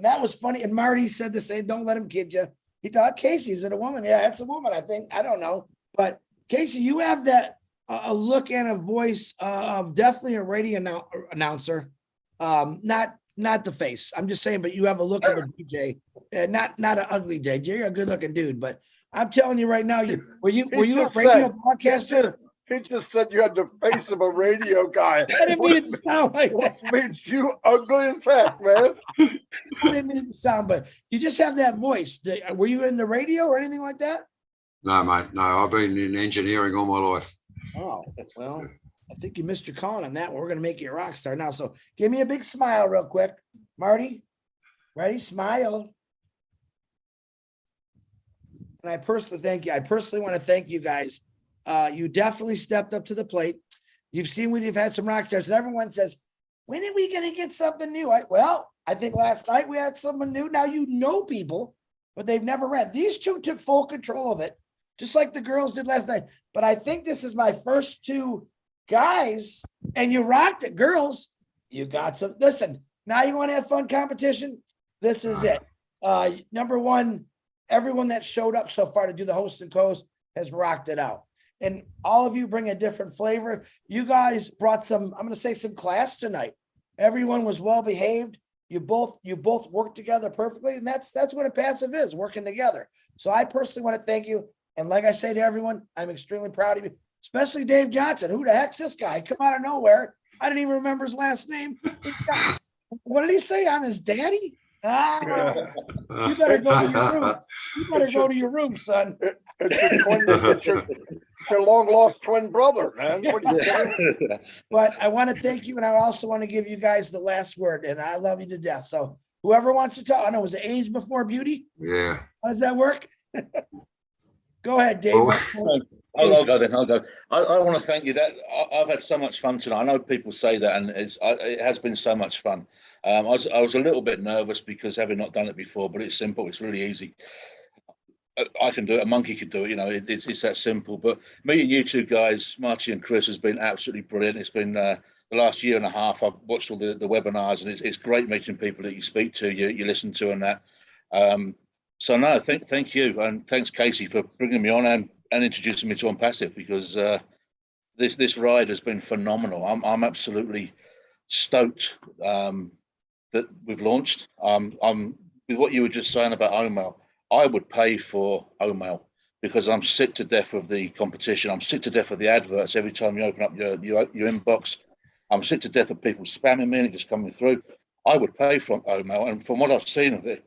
That was funny. And Marty said the same, don't let him kid you. He thought, Casey, is it a woman? Yeah, it's a woman, I think. I don't know. But Casey, you have that a look and a voice of definitely a radio announcer. Not the face. I'm just saying, but you have a look of a DJ, not an ugly DJ. You're a good looking dude, but I'm telling you right now, were you a radio broadcaster? He just said you had the face of a radio guy. I didn't mean it to sound like that. What makes you ugly as heck, man? I didn't mean it to sound, but you just have that voice. Were you in the radio or anything like that? No, mate. No, I've been in engineering all my life. Oh, well, I think you missed your calling on that one. We're going to make you a rock star now. So give me a big smile real quick. Marty, ready? Smile. And I personally thank you. I personally want to thank you guys. You definitely stepped up to the plate. You've seen we've had some rock stars, and everyone says, when are we going to get something new? I think last night we had someone new. Now you know people, but they've never read. These two took full control of it, just like the girls did last night. But I think this is my first two guys, and you rocked it. Girls, you got some. Listen, now you want to have fun competition? This is it. Number one, everyone that showed up so far to do the host and coast has rocked it out. And all of you bring a different flavor. You guys brought some, I'm going to say some class tonight. Everyone was well behaved. You both worked together perfectly. And that's what a passive is, working together. So I personally want to thank you. And like I say to everyone, I'm extremely proud of you, especially Dave Johnson. Who the heck's this guy? Come out of nowhere. I didn't even remember his last name. What did he say? I'm his daddy? You better go to your room. You better go to your room, son. It's your long lost twin brother, man. What are you doing? But I want to thank you, and I also want to give you guys the last word. And I love you to death. So whoever wants to talk, I know, was it age before beauty? Yeah. How does that work? Go ahead, Dave. I'll go then. I'll go. I want to thank you. I've had so much fun tonight. I know people say that, and it has been so much fun. I was a little bit nervous because having not done it before, but it's simple. It's really easy. I can do it. A monkey could do it. You know, it's that simple. But meeting you two guys, Marty and Chris, has been absolutely brilliant. It's been the last year and a half. I've watched all the webinars, and it's great meeting people that you speak to, you listen to, and that. So no, thank you, and thanks Casey for bringing me on and introducing me to ONPASSIVE, because this ride has been phenomenal. I'm absolutely stoked that we've launched. I'm with what you were just saying about OMAL, I would pay for OMAL because I'm sick to death of the competition. I'm sick to death of the adverts every time you open up your inbox. I'm sick to death of people spamming me and just coming through. I would pay for OMAL, and from what I've seen of it,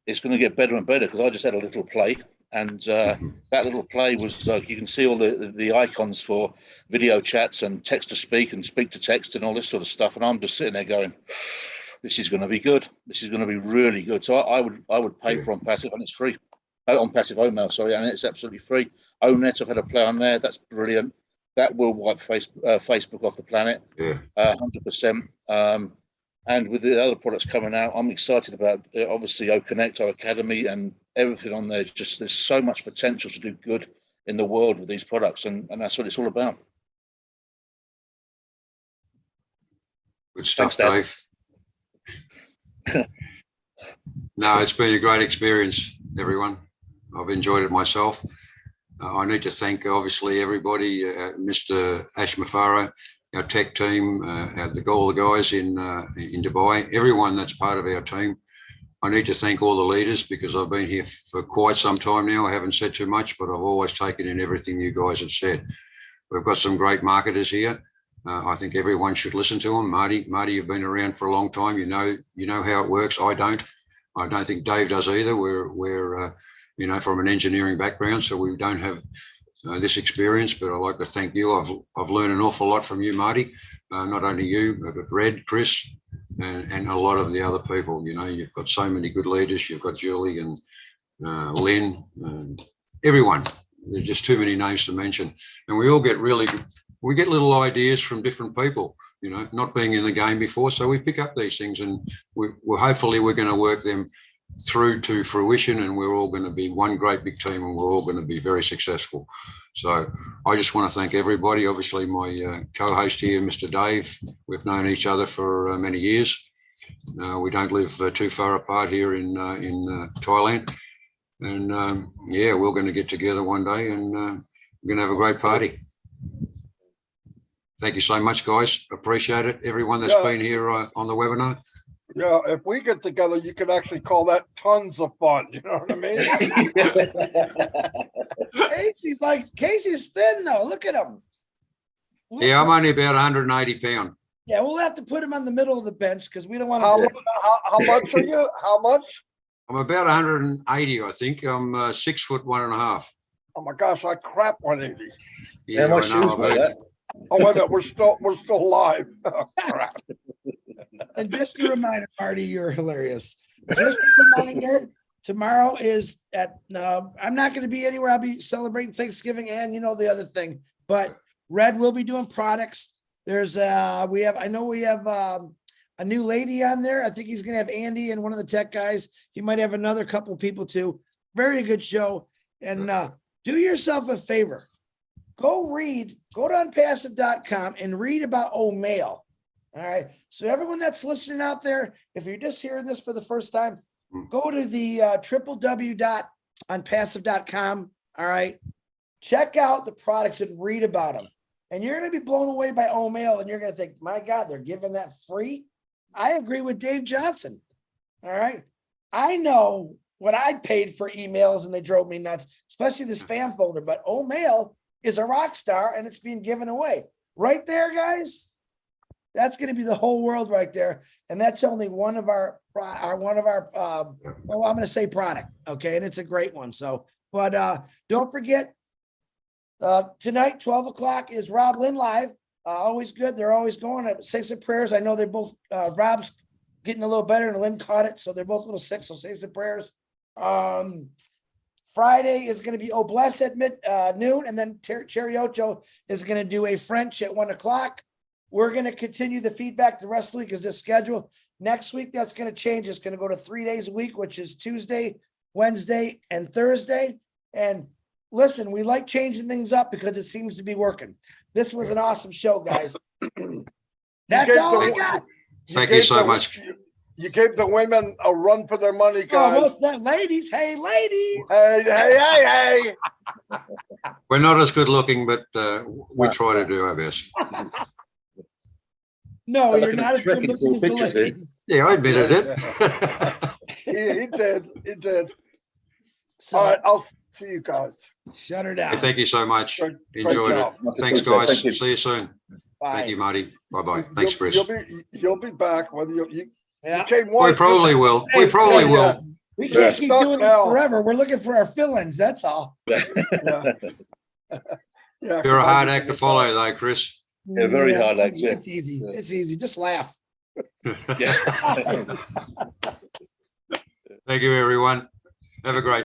it's going to get better and better because I just had a little play, and that little play was you can see all the icons for video chats and text to speak and speak to text and all this sort of stuff, and I'm just sitting there going, this is going to be good. This is going to be really good. So I would pay for ONPASSIVE, and it's free. ONPASSIVE OMAil, sorry, and it's absolutely free. ONET, I've had a play on there. That's brilliant. That will wipe Facebook off the planet. 100%. And with the other products coming out, I'm excited about obviously OConnect, our academy, and everything on there. Just there's so much potential to do good in the world with these products, and that's what it's all about. Good stuff, Dave. No, it's been a great experience, everyone. I've enjoyed it myself. I need to thank, obviously, everybody, Mr. Ash Mufareh, our tech team, all the guys in Dubai, everyone that's part of our team. I need to thank all the leaders because I've been here for quite some time now. I haven't said too much, but I've always taken in everything you guys have said. We've got some great marketers here. I think everyone should listen to them. Marty, you've been around for a long time. You know how it works. I don't think Dave does either. We're from an engineering background, so we don't have this experience. But I'd like to thank you. I've learned an awful lot from you, Marty. Not only you, but Red, Chris, and a lot of the other people. You've got so many good leaders. You've got Julie and Lynn, everyone. There's just too many names to mention, and we all get we get little ideas from different people, not being in the game before. So we pick up these things, and hopefully we're going to work them through to fruition, and we're all going to be one great big team, and we're all going to be very successful. So I just want to thank everybody. Obviously my co-host here, Mr. Dave, we've known each other for many years. We don't live too far apart here in Thailand. And we're going to get together one day, and we're going to have a great party. Thank you so much, guys. Appreciate it. Everyone that's been here on the webinar. Yeah, if we get together, you could actually call that tons of fun. You know what I mean? Casey's thin though. Look at him. Yeah, I'm only about 180 pounds. Yeah, we'll have to put him on the middle of the bench because we don't want how, to. How much are you? How much? I'm about 180, I think. I'm 6'1.5". Oh my gosh, I crap 180. Yeah, my I shoes know. like that. Oh wait a minute, we're still live. Oh, crap. And just a reminder, Marty, you're hilarious. Just a reminder, tomorrow is I'm not going to be anywhere. I'll be celebrating Thanksgiving and the other thing. But Red will be doing products. There's we have a new lady on there. I think he's going to have Andy and one of the tech guys. He might have another couple people too. Very good show. And do yourself a favor. Go to ONPASSIVE.com and read about OMAil. All right. So everyone that's listening out there, if you're just hearing this for the first time, go to the www.onpassive.com. All right. Check out the products and read about them. And you're going to be blown away by OMAil, and you're going to think, my God, they're giving that free. I agree with Dave Johnson. All right. I know what I paid for emails, and they drove me nuts, especially the spam folder. But OMAil is a rock star, and it's being given away right there, guys. That's going to be the whole world right there, and that's only one of our I'm going to say product, okay, and it's a great one. So, but don't forget, tonight 12 o'clock is Rob Lynn live. Always good. They're always going. Say some prayers. I know they're both. Rob's getting a little better, and Lynn caught it, so they're both a little sick. So say some prayers. Friday is going to be Bless at noon, and then Cherry Ocho is going to do a French at 1 o'clock. We're going to continue the feedback the rest of the week. Is this schedule? Next week, that's going to change. It's going to go to 3 days a week, which is Tuesday, Wednesday, and Thursday. And listen, we like changing things up because it seems to be working. This was an awesome show, guys. That's all I got. Thank you so much. You gave the women a run for their money, guys. Oh, what's that? Ladies. Hey, ladies. Hey. We're not as good looking, but we try to do our best. No, you're not as good looking as the ladies. Yeah, I admitted it. He did. He did. So All right, I'll see you guys. shut her down. Thank you so much. Great Enjoyed it. job. Thanks, guys. Thank you. See you soon. Bye. Thank you, Marty. Bye-bye. Thanks, Chris. You'll be back whether you Yeah. came We once. probably will. We Hey, probably hey, will. We can't keep Stuck doing this now. forever. We're looking for our fill-ins. That's all. Yeah. You're a hard act to follow, though, Chris. Yeah, very hard act, yeah. It's easy. It's easy. Just laugh. Thank you, everyone. Have a great